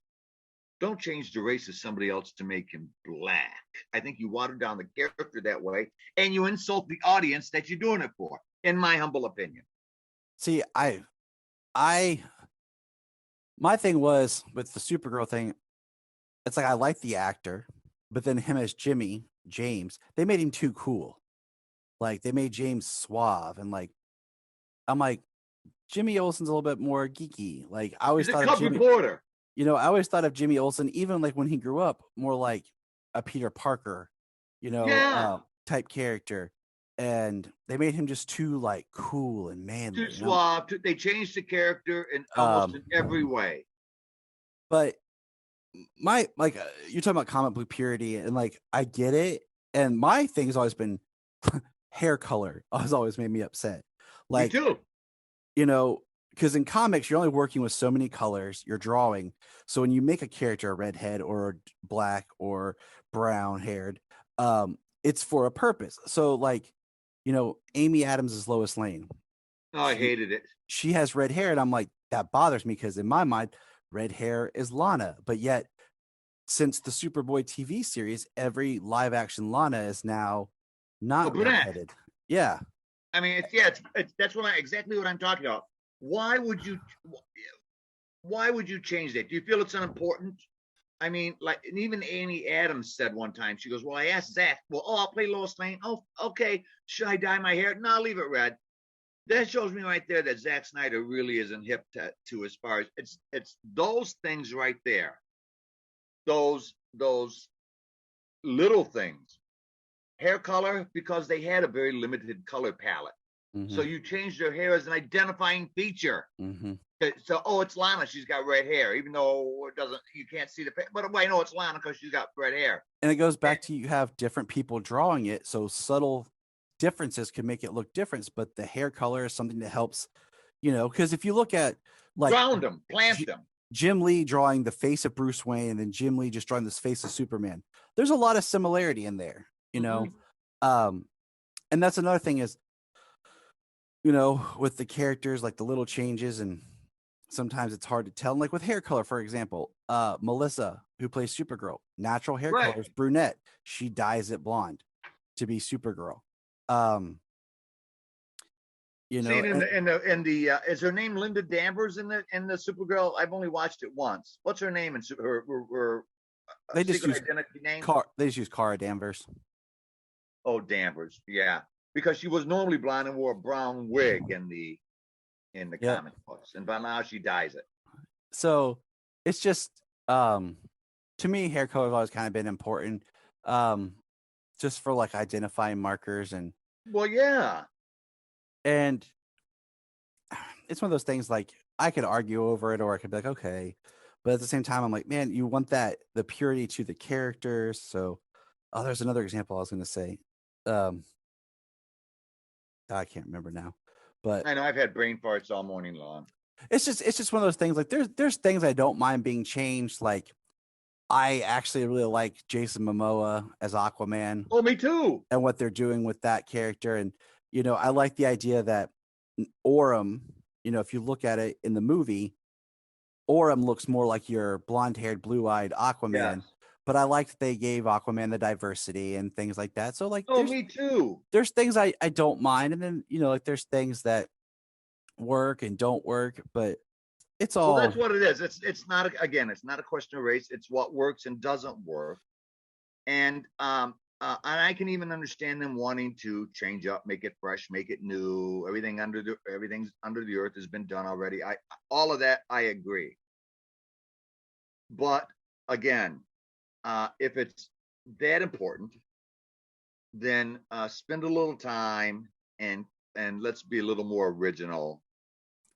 Speaker 7: Don't change the race of somebody else to make him black. I think you water down the character that way, and you insult the audience that you're doing it for, in my humble opinion.
Speaker 6: See, my thing was with the Supergirl thing, it's like I like the actor, but then him as James, they made him too cool. Like they made James suave, and I'm like, Jimmy Olsen's a little bit more geeky. Like I always thought
Speaker 7: He's a cub reporter.
Speaker 6: You know, I always thought of Jimmy Olsen, even like when he grew up, more like a Peter Parker,
Speaker 7: Yeah.
Speaker 6: type character. And they made him just too like cool and manly.
Speaker 7: Too suave. They changed the character in almost in every way.
Speaker 6: But my you're talking about comic book purity, and like I get it. And my thing's always been hair color. Has always made me upset. Like,
Speaker 7: Me too.
Speaker 6: Because in comics, you're only working with so many colors you're drawing. So when you make a character a redhead or black or brown haired, it's for a purpose. So like, Amy Adams is Lois Lane.
Speaker 7: Oh, I hated it.
Speaker 6: She has red hair, and I'm like, that bothers me because in my mind, red hair is Lana. But yet, since the Superboy TV series, every live action Lana is now not redheaded. Yeah.
Speaker 7: I mean, that's exactly what I'm talking about. Why would you change that? Do you feel it's unimportant? I mean, like, and even Amy Adams said one time, she goes, well, I asked Zach, I'll play Lois Lane. Oh, okay. Should I dye my hair? No, I'll leave it red. That shows me right there that Zack Snyder really isn't hip to as far as it's those things right there. Those little things. Hair color, because they had a very limited color palette. Mm-hmm. So you changed her hair as an identifying feature. Mm-hmm. So, it's Lana. She's got red hair, even though you can't see the face. But I know it's Lana because she's got red hair.
Speaker 6: And it goes back to you have different people drawing it. So subtle differences can make it look different. But the hair color is something that helps, because if you look at like
Speaker 7: ground them, plant them.
Speaker 6: Jim Lee drawing the face of Bruce Wayne and then Jim Lee just drawing this face of Superman. There's a lot of similarity in there, mm-hmm. And that's another thing is, with the characters, like the little changes, and sometimes it's hard to tell. And like with hair color, for example, Melissa, who plays Supergirl, natural hair color is brunette. She dyes it blonde to be Supergirl.
Speaker 7: See, is her name Linda Danvers in the Supergirl? I've only watched it once. What's her name in her
Speaker 6: they just use identity name? They just use Kara Danvers.
Speaker 7: Oh, Danvers, yeah, because she was normally blonde and wore a brown wig in the comic books, and by now she dyes it.
Speaker 6: So it's just to me, hair color has always kind of been important, just for like identifying markers and.
Speaker 7: Well, yeah.
Speaker 6: And it's one of those things like I could argue over it or I could be like, okay. But at the same time, I'm like, man, you want the purity to the characters. So, there's another example I was going to say. I can't remember now, but
Speaker 7: I know I've had brain farts all morning long.
Speaker 6: It's just one of those things. Like there's things I don't mind being changed. Like I actually really like Jason Momoa as Aquaman.
Speaker 7: Oh, me too.
Speaker 6: And what they're doing with that character. And, I like the idea that Orem, if you look at it in the movie, Orem looks more like your blonde-haired, blue-eyed Aquaman. Yes. But I like that they gave Aquaman the diversity and things like that. So, like,
Speaker 7: me too.
Speaker 6: There's things I don't mind. And then, like, there's things that work and don't work. But it's all.
Speaker 7: Well, that's what it is. It's not a question of race. It's what works and doesn't work. And I can even understand them wanting to change up, make it fresh, make it new. Everything's under the earth has been done already. All of that I agree. But again, if it's that important, then spend a little time and let's be a little more original.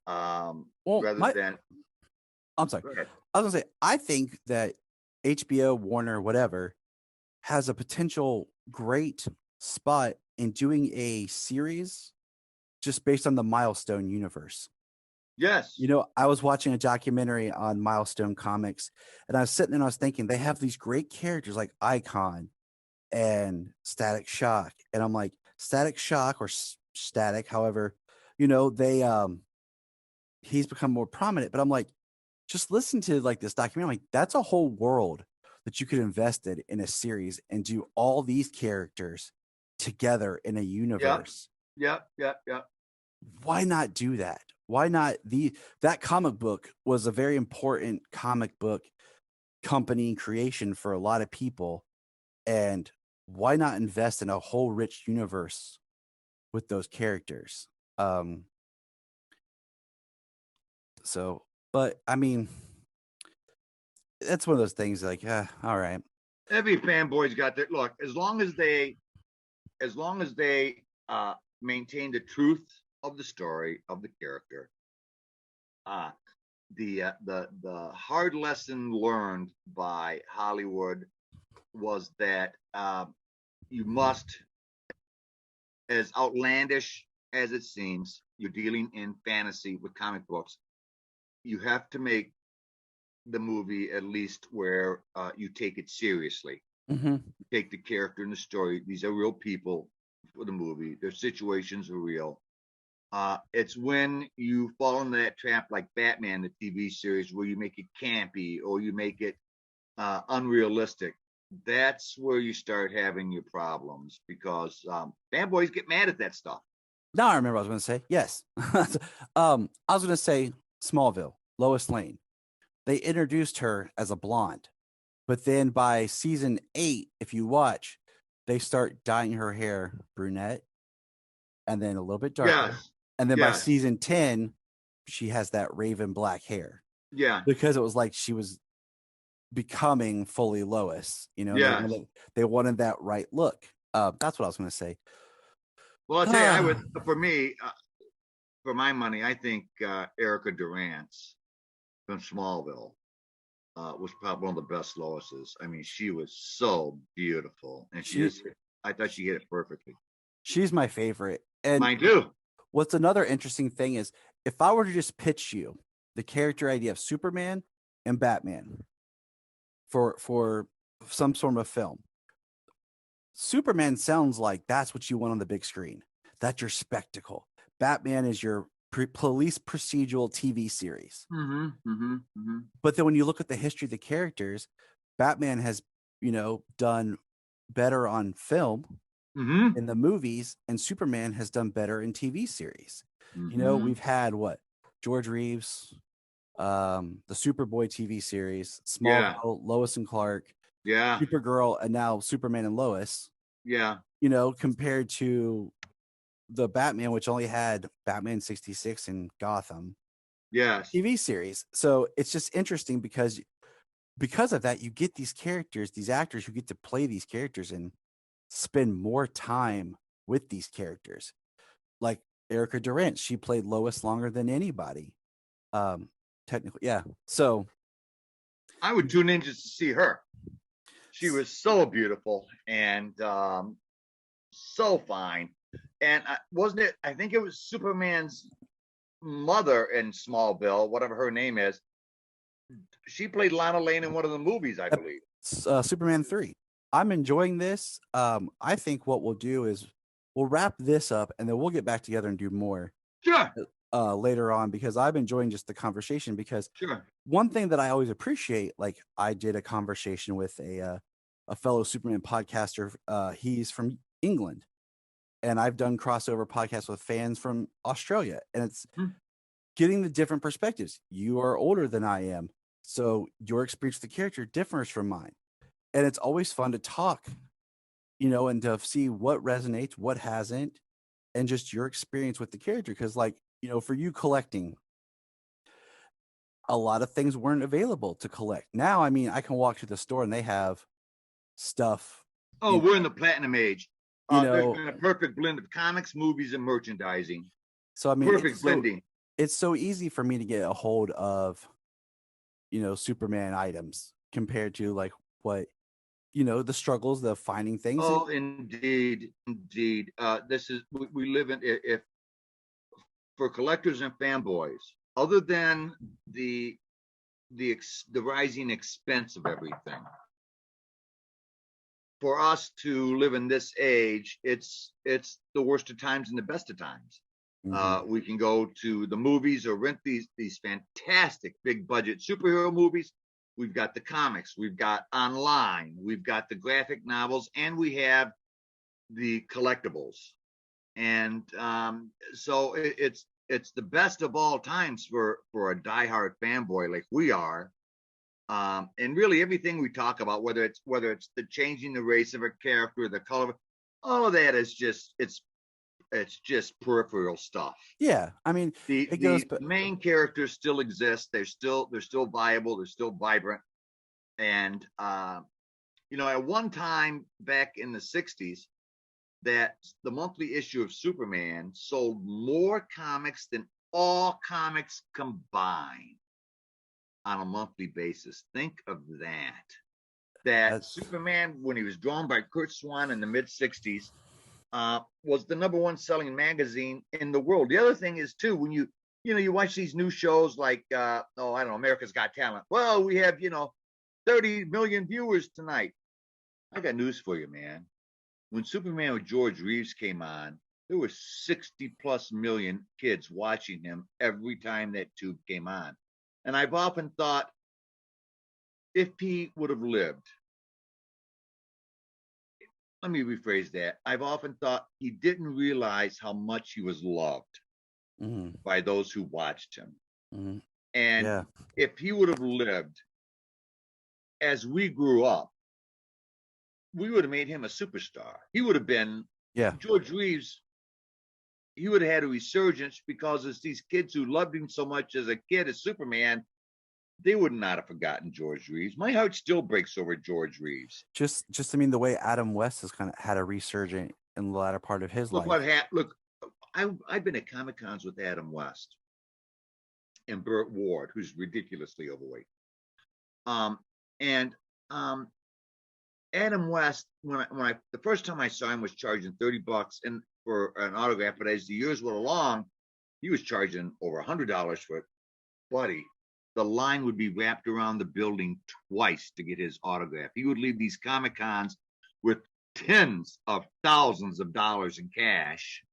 Speaker 7: I'm sorry. I was gonna say
Speaker 6: I think that HBO, Warner, whatever, has a potential great spot in doing a series just based on the Milestone universe.
Speaker 7: Yes.
Speaker 6: I was watching a documentary on Milestone Comics and I was sitting there and I was thinking they have these great characters like Icon and Static Shock. And I'm like, Static Shock or Static, however, they he's become more prominent, but I'm like, just listen to like this documentary. I'm like, that's a whole world that you could invest in a series and do all these characters together in a universe.
Speaker 7: Yep.
Speaker 6: Why not do that? Why not that comic book was a very important comic book company creation for a lot of people. And why not invest in a whole rich universe with those characters? But I mean, that's one of those things like, all right.
Speaker 7: Every fanboy's got their look. As long as they maintain the truth of the story of the character, the hard lesson learned by Hollywood was that you must, as outlandish as it seems, you're dealing in fantasy with comic books. You have to make the movie at least where you take it seriously.
Speaker 6: Mm-hmm.
Speaker 7: Take the character and the story. These are real people for the movie. Their situations are real. It's when you fall into that trap like Batman, the TV series, where you make it campy or you make it unrealistic. That's where you start having your problems because fanboys get mad at that stuff.
Speaker 6: Now I remember what I was going to say. Yes. I was going to say Smallville, Lois Lane. They introduced her as a blonde, but then by season 8, if you watch, they start dyeing her hair brunette and then a little bit darker.
Speaker 7: Yes.
Speaker 6: And then by
Speaker 7: Yes.
Speaker 6: season 10, she has that raven black hair
Speaker 7: Yeah.
Speaker 6: because it was like she was becoming fully Lois. You know,
Speaker 7: Yes.
Speaker 6: they wanted that right look. That's what I was going to say.
Speaker 7: Well, I'll tell you, I would, for me, for my money, I think Erica Durance from Smallville was probably one of the best Loises. I mean, she was so beautiful, and I thought she hit it perfectly.
Speaker 6: She's my favorite. And
Speaker 7: Mine too.
Speaker 6: what's another interesting thing is if I were to just pitch you the character idea of Superman and Batman for some sort of film, Superman sounds like that's what you want on the big screen. That's your spectacle. Batman is your police procedural TV series.
Speaker 7: Mm-hmm, mm-hmm, mm-hmm.
Speaker 6: But then when you look at the history of the characters, Batman has, done better on film
Speaker 7: Mm-hmm.
Speaker 6: in the movies, and Superman has done better in TV series.
Speaker 7: Mm-hmm.
Speaker 6: We've had George Reeves, the Superboy TV series, Smallville, Lois and Clark,
Speaker 7: Yeah,
Speaker 6: Supergirl, and now Superman and Lois.
Speaker 7: yeah,
Speaker 6: Compared to the Batman, which only had Batman 66 and Gotham
Speaker 7: yes.
Speaker 6: TV series. So it's just interesting because of that, you get these characters, these actors who get to play these characters and spend more time with these characters. Like Erica Durant, she played Lois longer than anybody. Technically, yeah. So
Speaker 7: I would tune in just to see her. She was so beautiful and so fine. And wasn't it? I think it was Superman's mother in Smallville, whatever her name is. She played Lana Lane in one of the movies, I believe.
Speaker 6: Superman 3. I'm enjoying this. I think what we'll do is we'll wrap this up and then we'll get back together and do more
Speaker 7: Sure,
Speaker 6: later on, because I'm enjoying just the conversation. Because
Speaker 7: sure.
Speaker 6: one thing that I always appreciate, like I did a conversation with a fellow Superman podcaster. He's from England, and I've done crossover podcasts with fans from Australia, and it's getting the different perspectives. You are older than I am, so your experience with the character differs from mine. And it's always fun to talk, and to see what resonates, what hasn't, and just your experience with the character. Because, for you collecting, a lot of things weren't available to collect. Now, I mean, I can walk to the store and they have stuff.
Speaker 7: Oh, we're in the platinum age. There's been a perfect blend of comics, movies, and merchandising.
Speaker 6: So, I mean,
Speaker 7: Perfect blending.
Speaker 6: It's so easy for me to get a hold of, Superman items compared to what, the struggles of finding things.
Speaker 7: Oh, indeed, indeed. This is we live in if for collectors and fanboys. Other than the rising expense of everything, for us to live in this age, it's the worst of times and the best of times. We can go to the movies or rent these fantastic big budget superhero movies. We've got the comics, we've got online, we've got the graphic novels, and we have the collectibles. And so it's the best of all times for a diehard fanboy like we are. And really everything we talk about, whether it's the changing the race of a character, the color, all of that is just it's just peripheral stuff.
Speaker 6: Yeah, I mean,
Speaker 7: the main characters still exist. They're still viable. They're still vibrant. And at one time back in the 60s, that the monthly issue of Superman sold more comics than all comics combined on a monthly basis. Think of that. Superman, when he was drawn by Kurt Swan in the mid 60s, was the number one selling magazine in the world. The other thing is too, when you watch these new shows like I don't know, America's Got Talent. Well, we have 30 million viewers tonight. I got news for you, man. When Superman with George Reeves came on, there were 60 plus million kids watching him every time that tube came on. And I've often thought, if he would have lived, let me rephrase that. I've often thought he didn't realize how much he was loved by those who watched him. Mm-hmm. And if he would have lived as we grew up, we would have made him a superstar. He would have been George Reeves. He would have had a resurgence because it's these kids who loved him so much as a kid, as Superman. They would not have forgotten George Reeves. My heart still breaks over George Reeves.
Speaker 6: Just I mean, the way Adam West has kind of had a resurgence in the latter part of his life.
Speaker 7: I've been at Comic Cons with Adam West and Burt Ward, who's ridiculously overweight. Adam West, when I the first time I saw him, was charging $30 and for an autograph, but as the years went along, he was charging over $100 for it. Buddy, the line would be wrapped around the building twice to get his autograph. He would leave these Comic Cons with tens of thousands of dollars in cash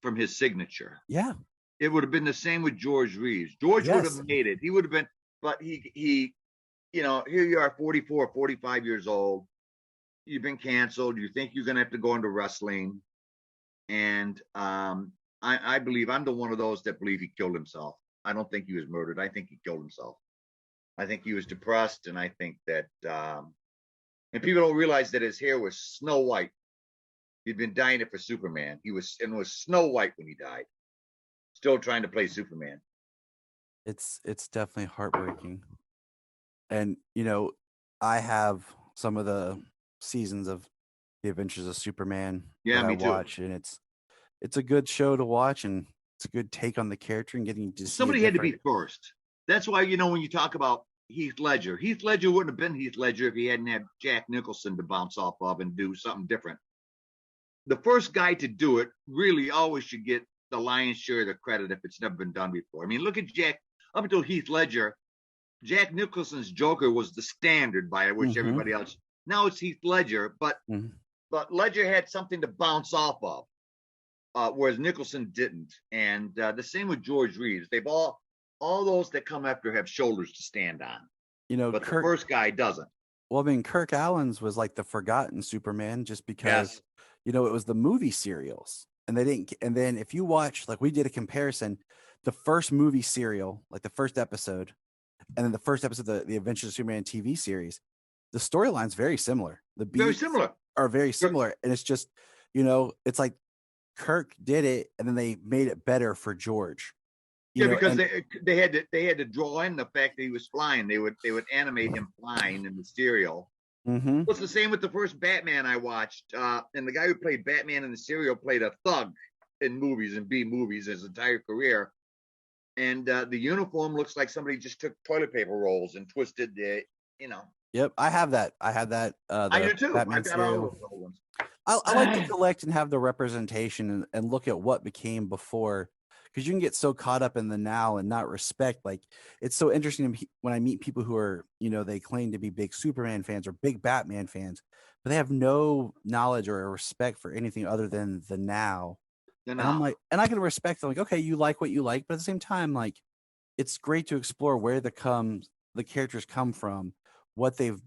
Speaker 7: from his signature.
Speaker 6: Yeah.
Speaker 7: It would have been the same with George Reeves. George would have made it. He would have been, but he here you are, 44, 45 years old. You've been canceled. You think you're going to have to go into wrestling. And I believe I'm the one of those that believe he killed himself. I don't think he was murdered. I think he killed himself. I think he was depressed. And I think that, and people don't realize that his hair was snow white. He'd been dyeing it for Superman. It was snow white when he died. Still trying to play Superman.
Speaker 6: It's definitely heartbreaking. And, I have some of the seasons of The Adventures of Superman that I watch, and it's a good show to watch, and it's a good take on the character and getting to see
Speaker 7: somebody had to be first. That's why, when you talk about Heath Ledger wouldn't have been Heath Ledger if he hadn't had Jack Nicholson to bounce off of and do something different. The first guy to do it really always should get the lion's share of the credit if it's never been done before. I mean, look at Jack. Up until Heath Ledger, Jack Nicholson's Joker was the standard by which everybody else. Now it's Heath Ledger, but Ledger had something to bounce off of, whereas Nicholson didn't. And the same with George Reeves. They've all those that come after have shoulders to stand on. But the first guy doesn't.
Speaker 6: Well, I mean, Kirk Allen's was like the forgotten Superman, just because it was the movie serials, and they didn't. And then if you watch, like we did a comparison, the first movie serial, like the first episode, and then the first episode of the Adventures of Superman TV series, the storyline's very similar. The beats are very similar. And it's just, it's like Kirk did it and then they made it better for George.
Speaker 7: Because they had to draw in the fact that he was flying. They would animate him flying in the serial. Mm-hmm. It's the same with the first Batman I watched. And the guy who played Batman in the serial played a thug in movies and B movies his entire career. And the uniform looks like somebody just took toilet paper rolls and twisted the,
Speaker 6: Yep, I have that. I do too. Batman I got all those old ones. I like to collect and have the representation and look at what became before, because you can get so caught up in the now and not respect. Like, it's so interesting when I meet people who are, they claim to be big Superman fans or big Batman fans, but they have no knowledge or respect for anything other than the now. And I'm like, and I can respect them. Like, okay, you like what you like, but at the same time, like, it's great to explore where the characters come from, what they've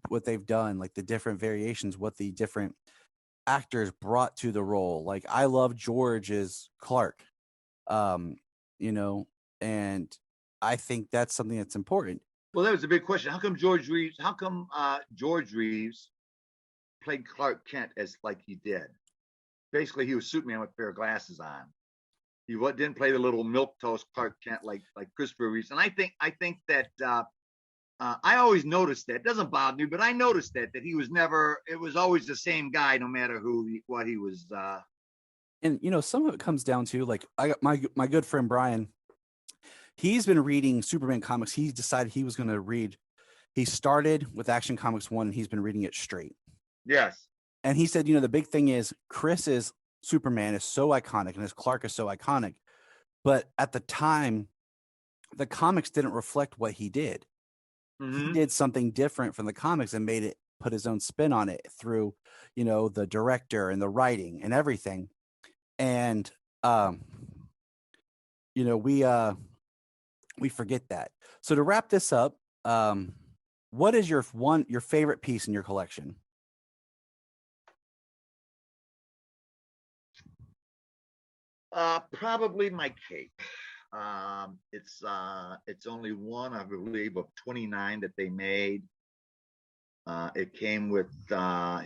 Speaker 6: done, like the different variations, what the different actors brought to the role. Like, I love George as Clark, and I think that's something that's important.
Speaker 7: Well, that was a big question. How come George Reeves played Clark Kent as like he did? Basically, he was Superman with a pair of glasses on. He didn't play the little milquetoast Clark Kent like Christopher Reeves. And I think that I always noticed that. It doesn't bother me, but I noticed that he was never. It was always the same guy, no matter what he was.
Speaker 6: And some of it comes down to, like, I got my good friend Brian. He's been reading Superman comics. He decided he was going to read. He started with Action Comics 1, and he's been reading it straight.
Speaker 7: Yes.
Speaker 6: And he said, the big thing is Chris's Superman is so iconic and his Clark is so iconic. But at the time, the comics didn't reflect what he did.
Speaker 7: Mm-hmm.
Speaker 6: He did something different from the comics and put his own spin on it through, the director and the writing and everything. And, we forget that. So to wrap this up, what is your favorite piece in your collection?
Speaker 7: Probably my cape. It's only one, I believe, of 29 that they made. It came with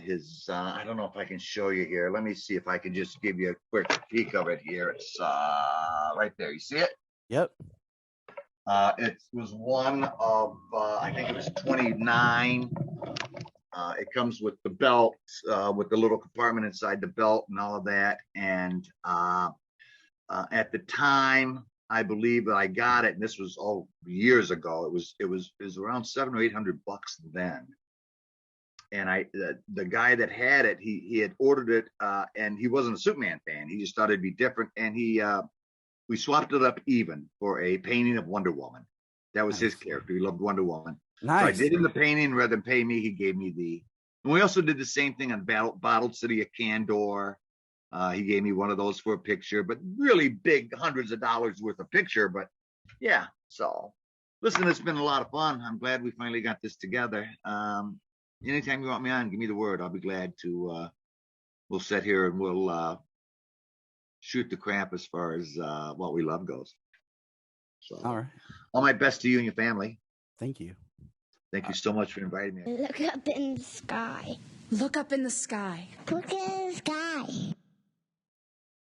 Speaker 7: his. I don't know if I can show you here. Let me see if I can just give you a quick peek of it here. It's right there. You see it?
Speaker 6: Yep.
Speaker 7: It was one of, I think it was 29. It comes with the belt, with the little compartment inside the belt and all of that. And at the time, I believe that I got it, and this was years ago. It was around $700 or $800 then. And the guy that had it, he had ordered it, and he wasn't a Superman fan. He just thought it'd be different, and we swapped it up even for a painting of Wonder Woman. That was his character. He loved Wonder Woman.
Speaker 6: Nice.
Speaker 7: So I did him the painting. Rather than pay me, he gave me the. And we also did the same thing on Bottled City of Kandor. He gave me one of those for a picture, but really big, hundreds of dollars worth of picture. But yeah, so listen, it's been a lot of fun. I'm glad we finally got this together. Anytime you want me on, give me the word. I'll be glad to. We'll sit here and we'll shoot the crap as far as what we love goes. So,
Speaker 6: all right.
Speaker 7: All my best to you and your family.
Speaker 6: Thank you.
Speaker 7: Thank you so much for inviting me.
Speaker 1: Look up in the sky.
Speaker 8: Look up in the sky.
Speaker 1: Look in the sky.